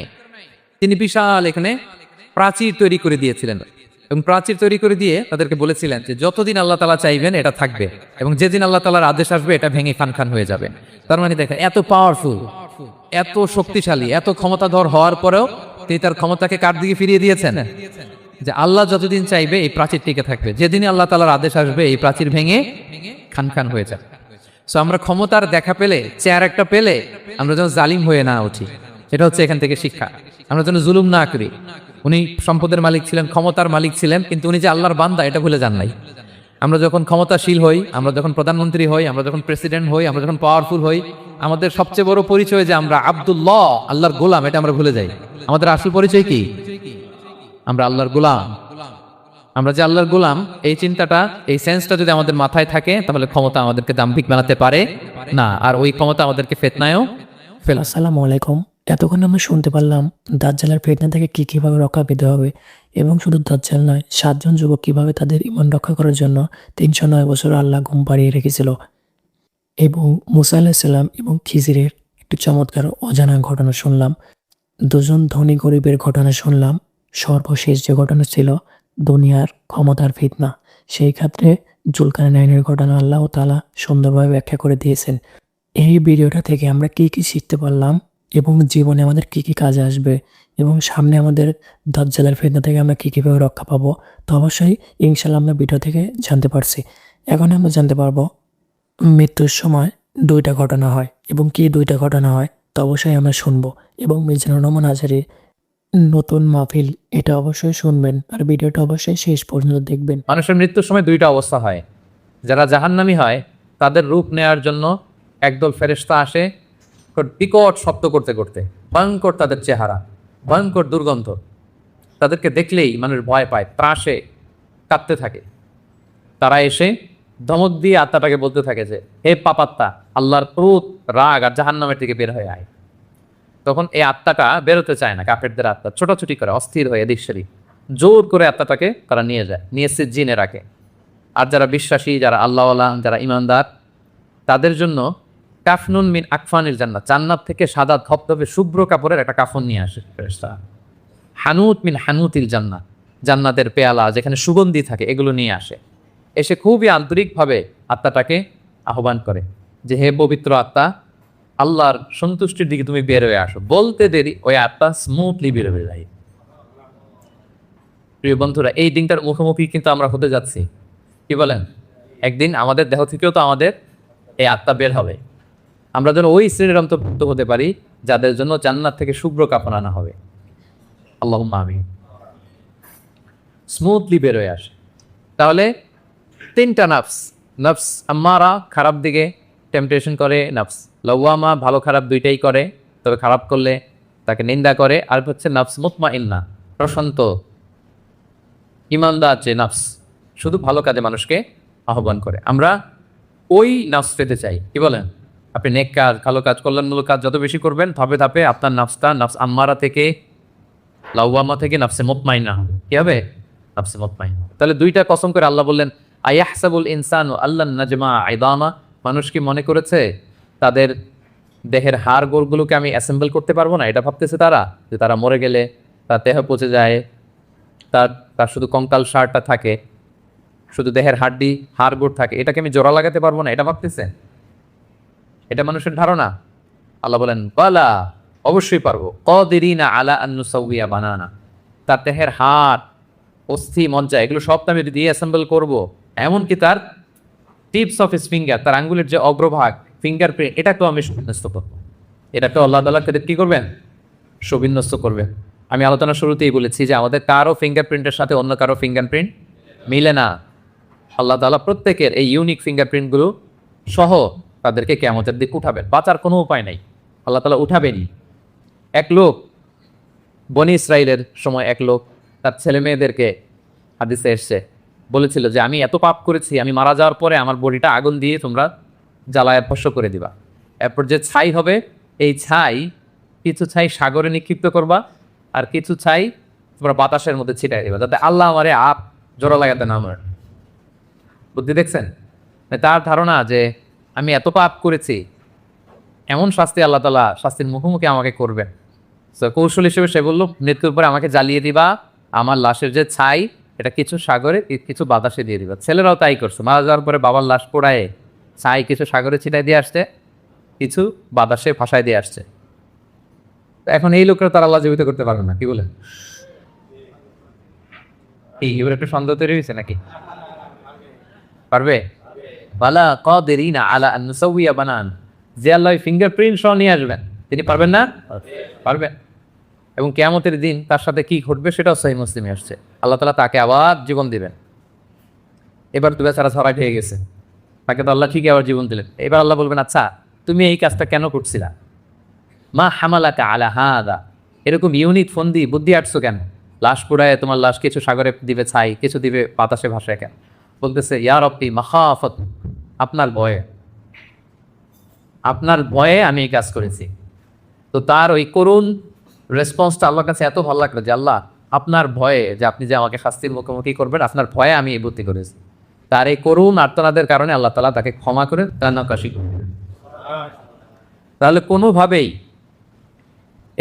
A: তিনি বিশাল এখানে প্রাচীর তৈরি করে দিয়েছিলেন, এবং প্রাচীর তৈরি করে দিয়ে তাদেরকে বলেছিলেন যে যতদিন আল্লাহ তাআলা চাইবেন এটা থাকবে, এবং যেদিন আল্লাহ তাআলার আদেশ আসবে এটা ভেঙে খান খান হয়ে যাবে। তার মানে দেখেন, এত পাওয়ারফুল, এত শক্তিশালী, এত ক্ষমতাধর হওয়ার পরেও তিনি তার ক্ষমতাকে কার দিকে ফিরিয়ে দিয়েছেন? যে আল্লাহ যতদিন চাইবে এই প্রাচীর টিকে থাকবে, যেদিন আল্লাহ তাআলার আদেশ আসবে এই প্রাচীর ভেঙে খান খান হয়ে যাবে। সো আমরা ক্ষমতার দেখা পেলে, চেয়ার একটা পেলে, আমরা যেন জালিম হয়ে না উঠি, এটা হচ্ছে এখান থেকে শিক্ষা। আমরা যেন জুলুম না করি। উনি সম্পদের মালিক ছিলেন, ক্ষমতার মালিক ছিলেন, কিন্তু উনি যে আল্লাহর বান্দা এটা ভুলে যান নাই। আমরা যখন ক্ষমতাশীল হই, আমরা যখন প্রধানমন্ত্রী হই, আমরা যখন প্রেসিডেন্ট হই, আমরা যখন পাওয়ারফুল হই, আমাদের সবচেয়ে বড় পরিচয় যে আমরা আব্দুল্লাহ, আল্লাহর গোলাম, এটা আমরা ভুলে যাই। আমাদের আসল পরিচয় কি? আমরা আল্লাহর গোলাম। আমরা যে আল্লাহর গোলাম, এই চিন্তাটা, এই সেন্সটা যদি আমাদের মাথায় থাকে, তাহলে ক্ষমতা আমাদেরকে দাম্ভিক বানাতে পারে না, আর ওই ক্ষমতা আমাদেরকে ফিতনায়ও ফেলে।
B: আসসালামু আলাইকুম। এতক্ষণ আমরা শুনতে পারলাম দাজ্জালের ফিতনা থেকে কীভাবে রক্ষা পেতে হবে, এবং শুধু দাজ্জাল নয়, 7 জন যুবক কীভাবে তাদের ঈমান রক্ষা করার জন্য 309 বছর আল্লাহ ঘুম পাড়িয়ে রেখেছিল, এবং মুসা আলাইহিস সালাম এবং খিজিরের একটি চমৎকার অজানা ঘটনা শুনলাম। দুজন ধনী গরিবের ঘটনা শুনলাম। সর্বশেষ যে ঘটনা ছিল দুনিয়ার ক্ষমতার ফিতনা, সেই ক্ষেত্রে জুলকারনাইনের ঘটনা আল্লাহ তাআলা সুন্দরভাবে ব্যাখ্যা করে দিয়েছেন। এই ভিডিওটা থেকে আমরা কি কি শিখতে পারলাম এবং জীবনে আমাদের কি কি কাজে আসবে, এবং সামনে আমাদের দাজ্জালের ফিতনা থেকে আমরা কীভাবে রক্ষা পাবো, তো অবশ্যই ইনশাল্লাহ আমরা ভিডিও থেকে জানতে পারছি। এখন আমরা জানতে পারবো মৃত্যুর সময় 2টা ঘটনা হয়, এবং কি 2টা ঘটনা হয় তো অবশ্যই আমরা শুনবো। এবং মিজানুর রহমান আজহারীর নতুন মাহফিল, এটা অবশ্যই শুনবেন আর ভিডিওটা অবশ্যই শেষ পর্যন্ত দেখবেন।
A: মানুষের মৃত্যুর সময় 2টা অবস্থা হয়। যারা জাহান্নামী হয় তাদের রূপ নেয়ার জন্য একদল ফেরেশতা আসে বিকট শব্দ করতে করতে, ভয়ঙ্কর তাদের চেহারা, ভয়ঙ্কর দুর্গন্ধ, তাদেরকে দেখলেই মানুষ ভয় পায়, ত্রাসে কাঁদতে থাকে। তারা এসে ধমক দিয়ে আত্মাটাকে বলতে থাকে যে, হে পাপাত্মা, আল্লাহর ক্রোধ, রাগ আর জাহান্নামের থেকে বের হয়ে আয়। তখন এই আত্মাটা বেরোতে চায় না, কাফেরদের আত্মা ছোটাছুটি করে, অস্থির হয়ে এদিক সেদিক, জোর করে আত্মাটাকে তারা নিয়ে যায়, নিয়ে সিজ্জিনে রাখে। আর যারা বিশ্বাসী, যারা আল্লাহওয়ালা, যারা ইমানদার, তাদের জন্য কাফনুন মিন আকফানিল জান্নাত, জান্নাত থেকে সাদা ধবধবে শুভ্র কাপড়ের একটা কাফন নিয়ে আসে ফেরেশতা। হানুত মিন হানুতিল জান্নাত, জান্নাতের পেয়ালা যেখানে সুগন্ধি থাকে, এগুলো নিয়ে আসে। এসে খুবই আন্তরিকভাবে আত্মাটাকে আহ্বান করে যে, হে পবিত্র আত্মা, আল্লাহর সন্তুষ্টির দিকে তুমি বের হয়ে আসো। বলতে দেরি ওই আত্মা স্মুথলি বের হয়ে যায়। প্রিয় বন্ধুরা, এই দিনটার মুখোমুখি কিন্তু আমরা হতে যাচ্ছি। কি বলেন? একদিন আমাদের দেহ থেকেও তো আমাদের এই আত্মা বের হবে। আমরা যেন ওই শ্রেণীর অন্তর্ভুক্ত হতে পারি যাদের জন্য জান্নাত থেকে শুভ্র কাপড় আনা হবে। আল্লাহুম্মা আমিন। স্মুথলি বের হয়ে আসে। তাহলে 3টা নফস, নফস আম্মারা খারাপ দিকে টেম্পটেশন করে, নফস লাওয়ামা ভালো খারাপ দুইটাই করে, তবে খারাপ করলে তাকে নিন্দা করে, আর হচ্ছে নফস মুতমাইন্না, প্রশান্ত ইমানদার যে নফস, শুধু ভালো কাজে মানুষকে আহ্বান করে। আমরা ওই নফস পেতে চাই। কি বলেন? আপনি নেক কাজ, ভালো কাজ, কল্যাণমূলক কাজ যত বেশি করবেন, ধাপে ধাপে আপনার নফসটা নফস আম্মারা থেকে, লাওয়ামা থেকে নফসে মুতমাইন্না হবে। কি হবে? নফসে মুতমাইন্না। তাহলে 2টা কসম করে আল্লাহ বললেন, আয়াহসাবুল ইনসানু আল্লান নাজমা আইদামা, মানুষ কি মনে করেছে তাদের দেহের হাড় গোড়গুলোকে আমি অ্যাসেম্বল করতে পারবো না? এটা ভাবতেছে তারা, যে তারা মরে গেলে তার দেহ পচে যায়, তার শুধু কঙ্কাল সারটা থাকে, শুধু দেহের হাড্ডি হাড় গোড় থাকে, এটাকে আমি জোড়া লাগাতে পারবো না? এটা ভাবতেছে? এটা মানুষের ধারণা। আল্লাহ বলেন, বালা, অবশ্যই পারবো। কদিরিনা আলা আন নুসাউইয়া বানানা, তার দেহের হাড়, অস্থি, মজ্জা, এগুলো সব আমি দিয়ে অ্যাসেম্বল করবো। এমনকি তার টিপস অফ হিস ফিঙ্গার, তার আঙ্গুলের যে অগ্রভাগ, ফিঙ্গার প্রিন্ট, এটাকেও আমি সুবিন্যস্ত করবো। এটাকেও আল্লাহ তাআলা কি করবেন? সুবিন্যস্ত করবেন। আমি আলোচনার শুরুতেই বলেছি যে আমাদের কারো ফিঙ্গারপ্রিন্টের সাথে অন্য কারো ফিঙ্গারপ্রিন্ট মিলে না। আল্লাহ তাআলা প্রত্যেকের এই ইউনিক ফিঙ্গারপ্রিন্টগুলো সহ তাদেরকে কিয়ামতের দিকে উঠাবেন। বাঁচার কোনো উপায় নাই, আল্লাহ তাআলা উঠাবেনই। এক লোক, বনি ইসরাইলের সময় এক লোক তার ছেলে মেয়েদেরকে, হাদিসে এসছে, বলেছিল যে আমি এত পাপ করেছি, আমি মারা যাওয়ার পরে আমার বডিটা আগুন দিয়ে তোমরা জ্বালায় ভস্য করে দিবা। এরপর যে ছাই হবে, এই ছাই, কিছু ছাই সাগরে নিক্ষিপ্ত করবা, আর কিছু ছাই তোমরা বাতাসের মধ্যে ছিটাই দিবা, যাতে আল্লাহ আমারে জোড়া লাগাতে না আমার। বুদ্ধি দেখছেন? তার ধারণা যে আমি এত পাপ করেছি, এমন শাস্তি আল্লাহ তাআলা শাস্তির মুখোমুখি আমাকে করবেন। কৌশল হিসেবে সে বলল, মৃত্যুর পরে আমাকে জ্বালিয়ে দিবা, আমার লাশের যে ছাই, এটা কিছু সাগরে, কিছু বাতাসে দিয়ে দিবা। ছেলেরাও তাই করছে, মারা যাওয়ার পরে বাবার লাশ পোড়ায় ছাই কিছু সাগরে ছিটাই দিয়ে আসছে, কিছু বাতাসে ভাসায় দিয়ে আসছে। এখন এই লোকরা তার আল্লাহ জীবিত করতে পারবে না। কি বলে? এই এবার একটা সন্দেহ তৈরি হয়েছে নাকি? পারবে? বালা কাদিরিনা আলা আন নুসাউইয়া বানান, যে আল্লাহ ফিঙ্গারপ্রিন্ট সহ নিয়ে আসবেন, তিনি পারবেন না? পারবেন। এবং কিয়ামতের দিন তার সাথে কি ঘটবে সেটাও সহিহ মুসলিমে আসছে। আল্লাহ তাআলা তাকে আবার জীবন দিবেন। এবার তো বেচারা ছড়াই হয়ে গেছে, তাকে তো আল্লাহ ঠিকই আবার জীবন দিলেন। এবার আল্লাহ বলবেন, আচ্ছা তুমি এই কাজটা কেন করছিলা? মা হামালাকা আলা হাদা, এরকম ইউনিক ফন্দি বুদ্ধি আটছো কেন? লাশ পোড়ায় তোমার লাশ কিছু সাগরে দিবে ছাই, কিছু দিবে বাতাসে ভাসায় কেন? বলতেছে, ইয়া রব্বি মাখাফাত, আপনার ভয়ে, আপনার ভয়ে আমি এই কাজ করেছি। তো তার ওই করুণ রেসপন্সটা আল্লাহর কাছে এত ভালো লাগলো যে আল্লাহ আপনার ভয়ে যে আপনি যে আমাকে শাস্তির মুখোমুখি করবেন, আপনার ভয়ে আমি এই বুদ্ধি করেছি। তার এই করুণ আর্তনাদের কারণে আল্লাহ তাআলা তাকে ক্ষমা করে তার নকাশি করবেন। তাহলে কোনোভাবেই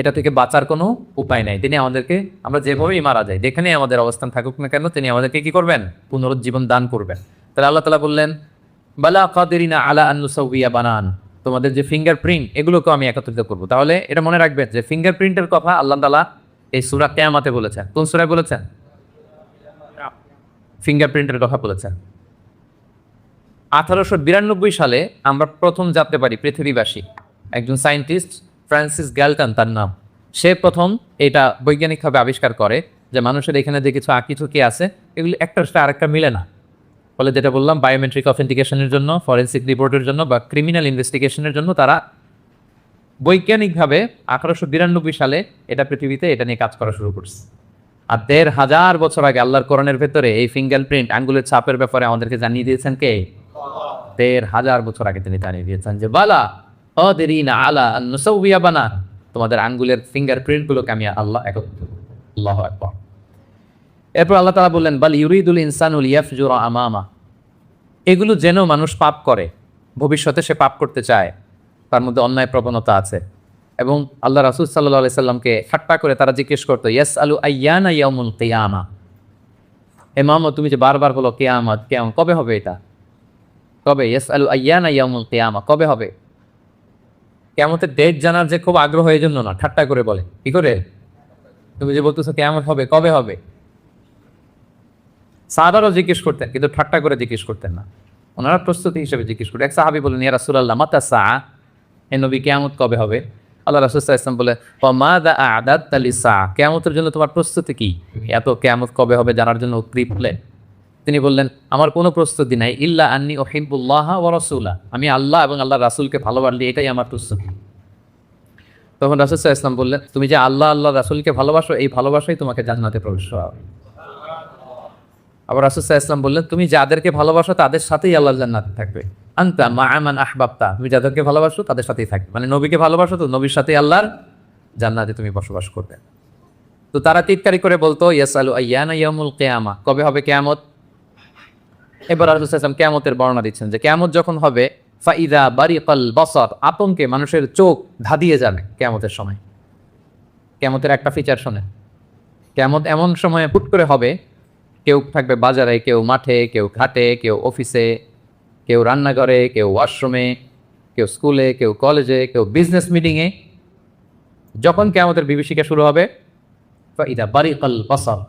A: এটা থেকে বাঁচার কোনো উপায় নাই। তিনি আমাদেরকে, আমরা যেভাবেই মারা যাই, যেখানেই আমাদের অবস্থান থাকুক না কেন, তিনি আমাদেরকে কি করবেন? পুনরুজ্জীবন দান করবেন। তাহলে আল্লাহ তাআলা বললেন বালা কাদিরিনা আলা আন নুসাউইয়া বানান, তোমাদের যে ফিঙ্গারপ্রিন্ট এগুলোকেও আমি একত্রিত করব। তাহলে এটা মনে রাখবেন যে ফিঙ্গারপ্রিন্টের কথা আল্লাহ তাআলা এই সূরা কিয়ামতে বলেছেন। কোন সূরায় বলেছেন? ফিঙ্গারপ্রিন্টের কথা বলেছেন। 1892 সালে আমরা প্রথম জানতে পারি, পৃথিবীবাসী একজন সায়েন্টিস্ট ফ্রান্সিস গ্যালটন তার নাম, সে প্রথম এটা বৈজ্ঞানিকভাবে আবিষ্কার করে যে মানুষের এখানে যে কিছু আঁকিঝুঁকি আছে এগুলি একটার সাথে আরেকটা মিলে না। ফলে যেটা বললাম, বায়োমেট্রিক অথেন্টিকেশনের জন্য, ফরেন্সিক রিপোর্টের জন্য বা ক্রিমিনাল ইনভেস্টিগেশনের জন্য তারা বৈজ্ঞানিকভাবে 1892 সালে এটা পৃথিবীতে এটা নিয়ে কাজ করা শুরু করছে। আর 1500 বছর আগে আল্লাহর কোরআনের ভেতরে এই ফিঙ্গারপ্রিন্ট, আঙ্গুলের ছাপের ব্যাপারে আমাদেরকে জানিয়ে দিয়েছেন কে? 1500 বছর আগে তিনি জানিয়ে দিয়েছেন যে বালা কাদিরিনা আলা আন নুসাউইয়া বানান, তোমাদের আঙ্গুলের ফিঙ্গারপ্রিন্টগুলোকে আমি আল্লাহ একত্রিত করব। আল্লাহু আকবার। এরপর আল্লাহ তাআলা বললেন বাল ইউরিদুল ইনসানু লিয়াফজুরা আমামা, এগুলো যেন মানুষ পাপ করে, ভবিষ্যতে সে পাপ করতে চায়, তার মধ্যে অন্যায় প্রবণতা আছে। এবং আল্লাহ রাসূল সাল্লাল্লাহু আলাইহি সাল্লামকে ঠাট্টা করে তারা জিজ্ঞেস করতো ইয়াসআলু আইয়ানা ইয়াউমুল কিয়ামা, ইমাম তুমি যে বারবার বলো কিয়ামত কিয়ামত, কবে হবে এটা? কবে? ইয়াসআলু আইয়ানা ইয়াউমুল কিয়ামা, কবে হবে? কিয়ামতের ডেট জানার যে খুব আগ্রহ, এই জন্য না, ঠাট্টা করে বলে। কি করে? তুমি যে বলতেছো কিয়ামত হবে, কবে হবে? সাহাবারাও জিজ্ঞেস করতেন, কিন্তু ঠাট্টা করে জিজ্ঞেস করতেন না, ওনারা প্রস্তুতি হিসেবে জিজ্ঞেস করতেন। এক সাহাবী বলেন ইয়া রাসূলুল্লাহ মাতা সাআ, হে নবী কিয়ামত কবে হবে? আল্লাহ রাসূল সাল্লাল্লাহু আলাইহি ওয়াসাল্লাম বলে ওয়া মাযা আ'দাদতা লিসা, কিয়ামতের জন্য তোমার প্রস্তুতি কি? এত কিয়ামত কবে হবে জানার জন্য উৎকৃষ্ট। তিনি বললেন আমার কোনো প্রস্তুতি নাই, ইল্লা আন্নী উহিব্বুল্লাহ ওয়া রাসূলা, আমি আল্লাহ এবং আল্লাহর রাসূলকে ভালোবাসি, এটাই আমার প্রস্তুতি। তখন রাসূল সাল্লাল্লাহু আলাইহি ওয়াসাল্লাম বললেন তুমি যে আল্লাহ আল্লাহ রাসূলকে ভালোবাসো, এই ভালোবাসাই তোমাকে জান্নাতে প্রবেশ করাবে। আবার রাসূল সাল্লাল্লাহু আলাইহি ওয়াসাল্লাম বললেন তুমি যাদেরকে ভালোবাসো তাদের সাথেই আল্লাহ জান্নাতে থাকবে। আনতা মা'a মান আহবাবতা, তুমি যাদেরকে ভালোবাসো তাদের সাথেই থাকবে, মানে নবীকে ভালোবাসো তো নবীর সাথেই আল্লাহর জান্নাতে তুমি বসবাস করবে। তো তারা চিৎকারি করে বলতো ইয়াসআলু আইয়ানা ইয়াউমুল কিয়ামা, কবে হবে কিয়ামত? এবার রাসূল সাল্লাল্লাহু আলাইহি ওয়াসাল্লাম কিয়ামতের বর্ণনা দিচ্ছেন যে কিয়ামত যখন হবে ফাইদা বারিকাল বাসার, আতঙ্কে মানুষের চোখ ধাঁধিয়ে যাবে কিয়ামতের সময়। কিয়ামতের একটা ফিচার শোনে, কিয়ামত এমন সময়ে হুট করে হবে, কেউ থাকবে বাজারে, কেউ মাঠে, কেউ ঘাটে, কেউ অফিসে, কেউ রান্নাঘরে, কেউ ওয়াশরুমে, কেউ স্কুলে, কেউ কলেজে, কেউ বিজনেস মিটিংয়ে। যখন কিয়ামতের বিভীষিকা শুরু হবে ফাইদা বারিকাল বাসার,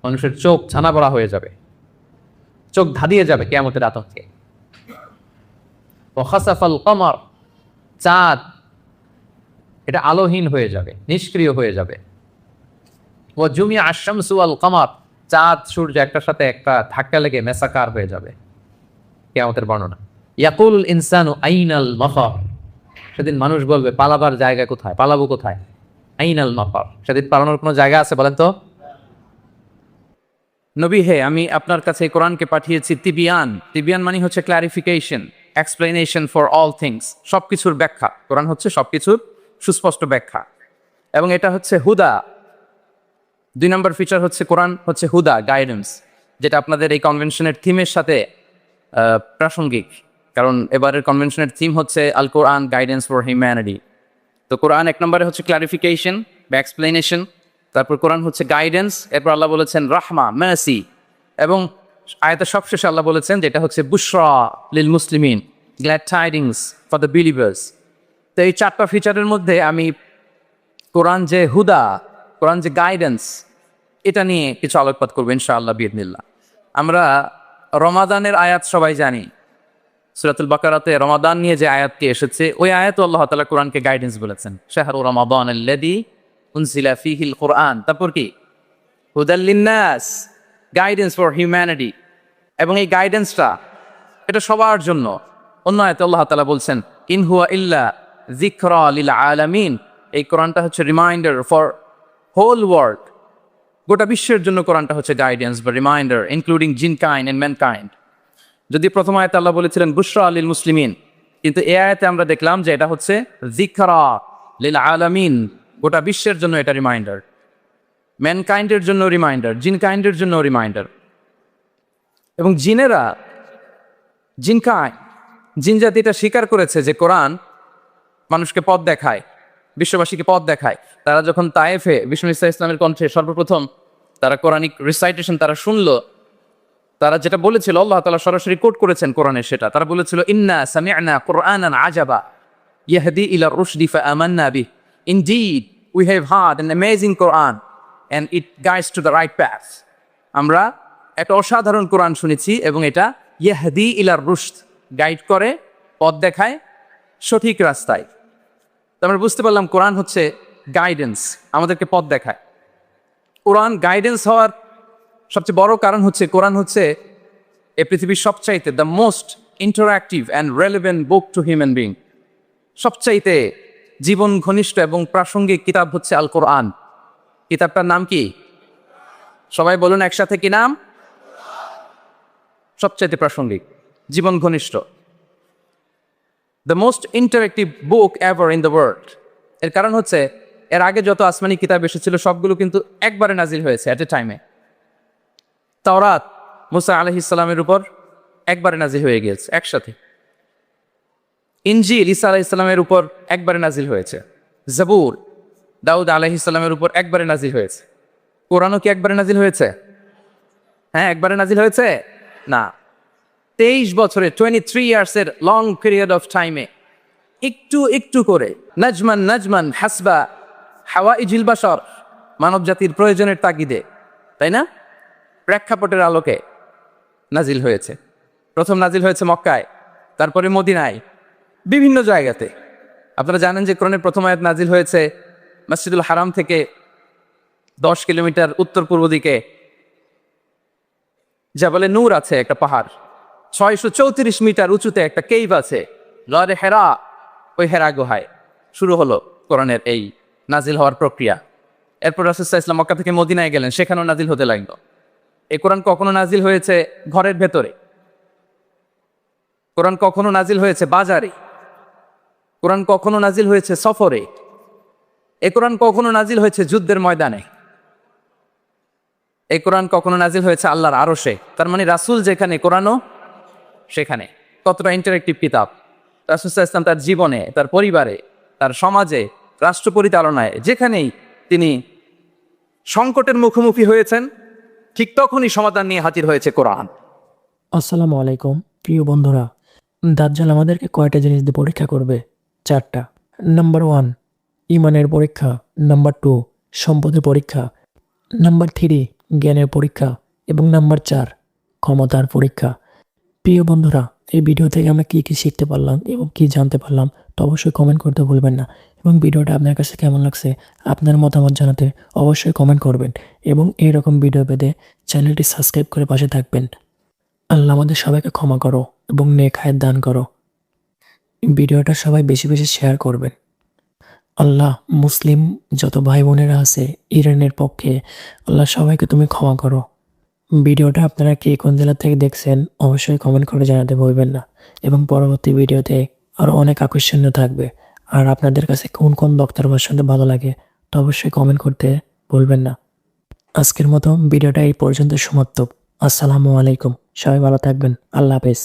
A: মানুষের চোখ ছানা বড়া হয়ে যাবে, চোখ ধাঁধিয়ে যাবে কিয়ামতের আতঙ্কে। ওয়া খাসাফাল কমর, চাঁদ এটা আলোহীন হয়ে যাবে, নিষ্ক্রিয় হয়ে যাবে। ওয়া জুমিয়া আশ-শামসু ওয়াল কমর, চাঁদ সূর্য একটার সাথে একটা ধাক্কা লেগে মেসাকার হয়ে যাবে। কিয়ামতের বর্ণনা। ইয়াকুলুল ইনসানু আইনাল মাফার, সেদিন মানুষ বলবে পালাবার জায়গা কোথায়, পালাবো কোথায়? আইনাল মাফার, সেদিন পালানোর কোনো জায়গা আছে বলেন তো? নবী হে, আমি আপনার কাছে কোরআনকে পাঠিয়েছি তিবিয়ান, তিবিয়ান মানে হচ্ছে clarification, explanation for all things, সবকিছুর ব্যাখ্যা। কোরআন হচ্ছে সবকিছুর সুস্পষ্ট ব্যাখ্যা, এবং এটা হচ্ছে হুদা। 2 নম্বর ফিচার হচ্ছে কোরআন হচ্ছে হুদা, গাইডেন্স, যেটা আপনাদের এই কনভেনশনের থিমের সাথে প্রাসঙ্গিক, কারণ এবারের কনভেনশনের থিম হচ্ছে আল কোরআন গাইডেন্স ফর হিউম্যানিটি। তো কোরআন 1 নম্বরে হচ্ছে ক্লারিফিকেশন বা এক্সপ্লেনেশন, তারপর কোরআন হচ্ছে গাইডেন্স, এরপর আল্লাহ বলেছেন রাহমা, মার্সি, এবং আয়াতের সবশেষে আল্লাহ বলেছেন যেটা হচ্ছে বুশরা লিল মুসলিমিন, glad tidings for the believers. তো এই 4টা ফিচারের মধ্যে আমি কোরআন যে হুদা, কোরআন যে গাইডেন্স, এটা নিয়ে কিছু আলোকপাত করবো ইনশাআল্লাহ বিইذনিল্লাহ। আমরা রমাদানের আয়াত সবাই জানি, সূরাতুল বাকারাতে রমাদান নিয়ে যে আয়াতটি এসেছে ওই আয়াতও আল্লাহ তাআলা কোরআনকে গাইডেন্স বলেছেন, শাহরু রমাদানাল্লাযী উনজিলা ফীহিল কুরআন। তারপর কি? হুদাল লিন্নাস, গাইডেন্স ফর হিউম্যানিটি। এবং এই গাইডেন্সটা এটা সবার জন্য। অন্য আয়াতে আল্লাহ তাআলা বলছেন ইন হুয়া ইল্লা যিকরা লিল আলামিন, এই কোরআনটা হচ্ছে রিমাইন্ডার ফর হোল ওয়ার্ল্ড, গোটা বিশ্বের জন্য কোরআনটা হচ্ছে গাইডেন্স বা reminder, including jinnkind and mankind. যদি প্রথম আয়াতে আল্লাহ বলেছিলেন বুশরা লিল মুসলিমিন, কিন্তু এই আয়াতে আমরা দেখলাম যে এটা হচ্ছে যিকরা লিল আলামিন, গোটা বিশ্বের জন্য এটা রিমাইন্ডার, ম্যানকাইন্ডের জন্য রিমাইন্ডার, জিনকাইন্ডের জন্য রিমাইন্ডার। এবং জিন জাতি এটা স্বীকার করেছে যে কোরআন মানুষকে পথ দেখায়, বিশ্ববাসীকে পথ দেখায়। তারা যখন তায়েফে বিষ্ণু ইসা ইসলামের কণ্ঠে সর্বপ্রথম তারা কোরআনিক রিসাইটেশন তারা শুনলো, তারা যেটা বলেছিল আল্লাহ তাআলা সরাসরি কোট করেছেন কোরআনের, সেটা তারা বলেছিল ইন্না সামি'না কুরআনান আজাবা ইয়াহদি ইলা রুশদি ফাআমান্না বিহি, indeed we have heard an amazing Quran and it guides to the right path. আমরা একটা অসাধারণ কোরআন শুনেছি এবং এটা ইয়াহদি ইলা রুশদ, গাইড করে, পথ দেখায় সঠিক রাস্তায়। তো আমরা বুঝতে পারলাম কোরআন হচ্ছে গাইডেন্স, আমাদেরকে পথ দেখায়। কোরআন গাইডেন্স হওয়ার সবচেয়ে বড় কারণ হচ্ছে কোরআন হচ্ছে এ পৃথিবীর সবচাইতে the most interactive and relevant book to human being. সবচাইতে জীবন ঘনিষ্ঠ এবং প্রাসঙ্গিক কিতাব হচ্ছে আল কোরআন। কিতাবটার নাম কি? সবাই বলুন একসাথে, কি নাম? সবচাইতে প্রাসঙ্গিক, জীবন ঘনিষ্ঠ, the most interactive book ever in the world. এর কারণ হচ্ছে এর আগে যত আসমানি কিতাব এসেছিল সবগুলো কিন্তু একবারে নাজিল হয়েছে অ্যাট এ টাইমে। তাওরাত মুসা আলাইহিস সালামের উপর একবারে নাজিল হয়ে গিয়েছে একসাথে। ইনজিল ঈসা আলাইহিস সালামের উপর একবারে নাজিল হয়েছে। জাবুর দাউদ আলাইহিস সালামের উপর একবারে নাজিল হয়েছে। কোরআনও কি একবারে নাজিল হয়েছে? হ্যাঁ, একবারে নাজিল হয়েছে না, 23 বছরে 23 ইয়ার্সের লং পিরিয়ড অফ টাইমে একটু একটু করে নাজমান হাসবা হাওয়াইজিল বাশার, মানব জাতির প্রয়োজনের তাগিদে, তাই না, প্রেক্ষাপটের আলোকে নাজিল হয়েছে। প্রথম নাজিল হয়েছে মক্কায়, তারপরে মদিনায়, বিভিন্ন জায়গাতে। আপনারা জানেন যে কোরআনের প্রথম আয়াত নাজিল হয়েছে মসজিদুল হারাম থেকে 10 কিলোমিটার উত্তর পূর্ব দিকে জাবালে নূর আছে, একটা পাহাড়, 634 মিটার উঁচুতে একটা কেইভ আছে, লরে হেরা। ওই হেরা গুহায় শুরু হলো কোরআনের এই নাজিল হওয়ার প্রক্রিয়া। এরপর রাসূল সাল্লাল্লাহু আলাইহি ওয়াসাল্লাম মক্কা থেকে মদিনায় গেলেন, সেখানেও নাজিল হতে লাগলো। এই কোরআন কখনো নাজিল হয়েছে ঘরের ভেতরে, কোরআন কখনো নাজিল হয়েছে বাজারে, কোরআন কখনো নাজিল হয়েছে সফরে, এই কোরআন কখনো নাজিল হয়েছে যুদ্ধের ময়দানে, এই কোরআন কখনো নাজিল হয়েছে আল্লাহর আরশে। তার মানে রাসূল যেখানে কোরআনও সেখানে। কতটা ইন্টারেক্টিভ কিতাব! রাসূল সাল্লাল্লাহু আলাইহি ওয়াসাল্লাম তার জীবনে, তার পরিবারে, তার সমাজে, রাষ্ট্র পরিচালনায় যেখানেই তিনি সংকটের মুখোমুখি হয়েছেন, ঠিক তখনই সমাধান নিয়ে হাজির হয়েছে কোরআন।
B: আসসালামু আলাইকুম প্রিয় বন্ধুরা। দাজ্জাল আমাদেরকে কয়টা জিনিস দিয়ে পরীক্ষা করবে? 4টা। নাম্বার 1 ইমানের পরীক্ষা, নাম্বার 2 সম্পদের পরীক্ষা, নাম্বার 3 জ্ঞানের পরীক্ষা এবং নাম্বার 4 ক্ষমতার পরীক্ষা। প্রিয় বন্ধুরা, এই ভিডিও থেকে আমরা কী কী শিখতে পারলাম এবং কী জানতে পারলাম তো অবশ্যই কমেন্ট করতে ভুলবেন না। এবং ভিডিওটা আপনার কাছে কেমন লাগছে আপনার মতামত জানাতে অবশ্যই কমেন্ট করবেন এবং এইরকম ভিডিও পেতে চ্যানেলটি সাবস্ক্রাইব করে পাশে থাকবেন। আল্লাহ আমাদের সবাইকে ক্ষমা করো এবং নেক হায়াত দান করো। ভিডিওটা সবাই বেশি বেশি শেয়ার করবেন। আল্লাহ মুসলিম যত ভাই বোনেরা আছে ইরানের পক্ষে, আল্লাহ সবাইকে তুমি ক্ষমা করো। ভিডিওটা আপনারা কে কোন জেলা থেকে দেখছেন অবশ্যই কমেন্ট করে জানাতে ভুলবেন না। এবং পরবর্তী ভিডিওতে আরও অনেক আকর্ষণীয় থাকবে। আর আপনাদের কাছে কোন কোন বক্তার ভাষণটা ভালো লাগে তো অবশ্যই কমেন্ট করতে ভুলবেন না। আজকের মতো ভিডিওটা এই পর্যন্ত সমাপ্ত। আসসালামু আলাইকুম, সবাই ভালো থাকবেন। আল্লাহ হাফেজ।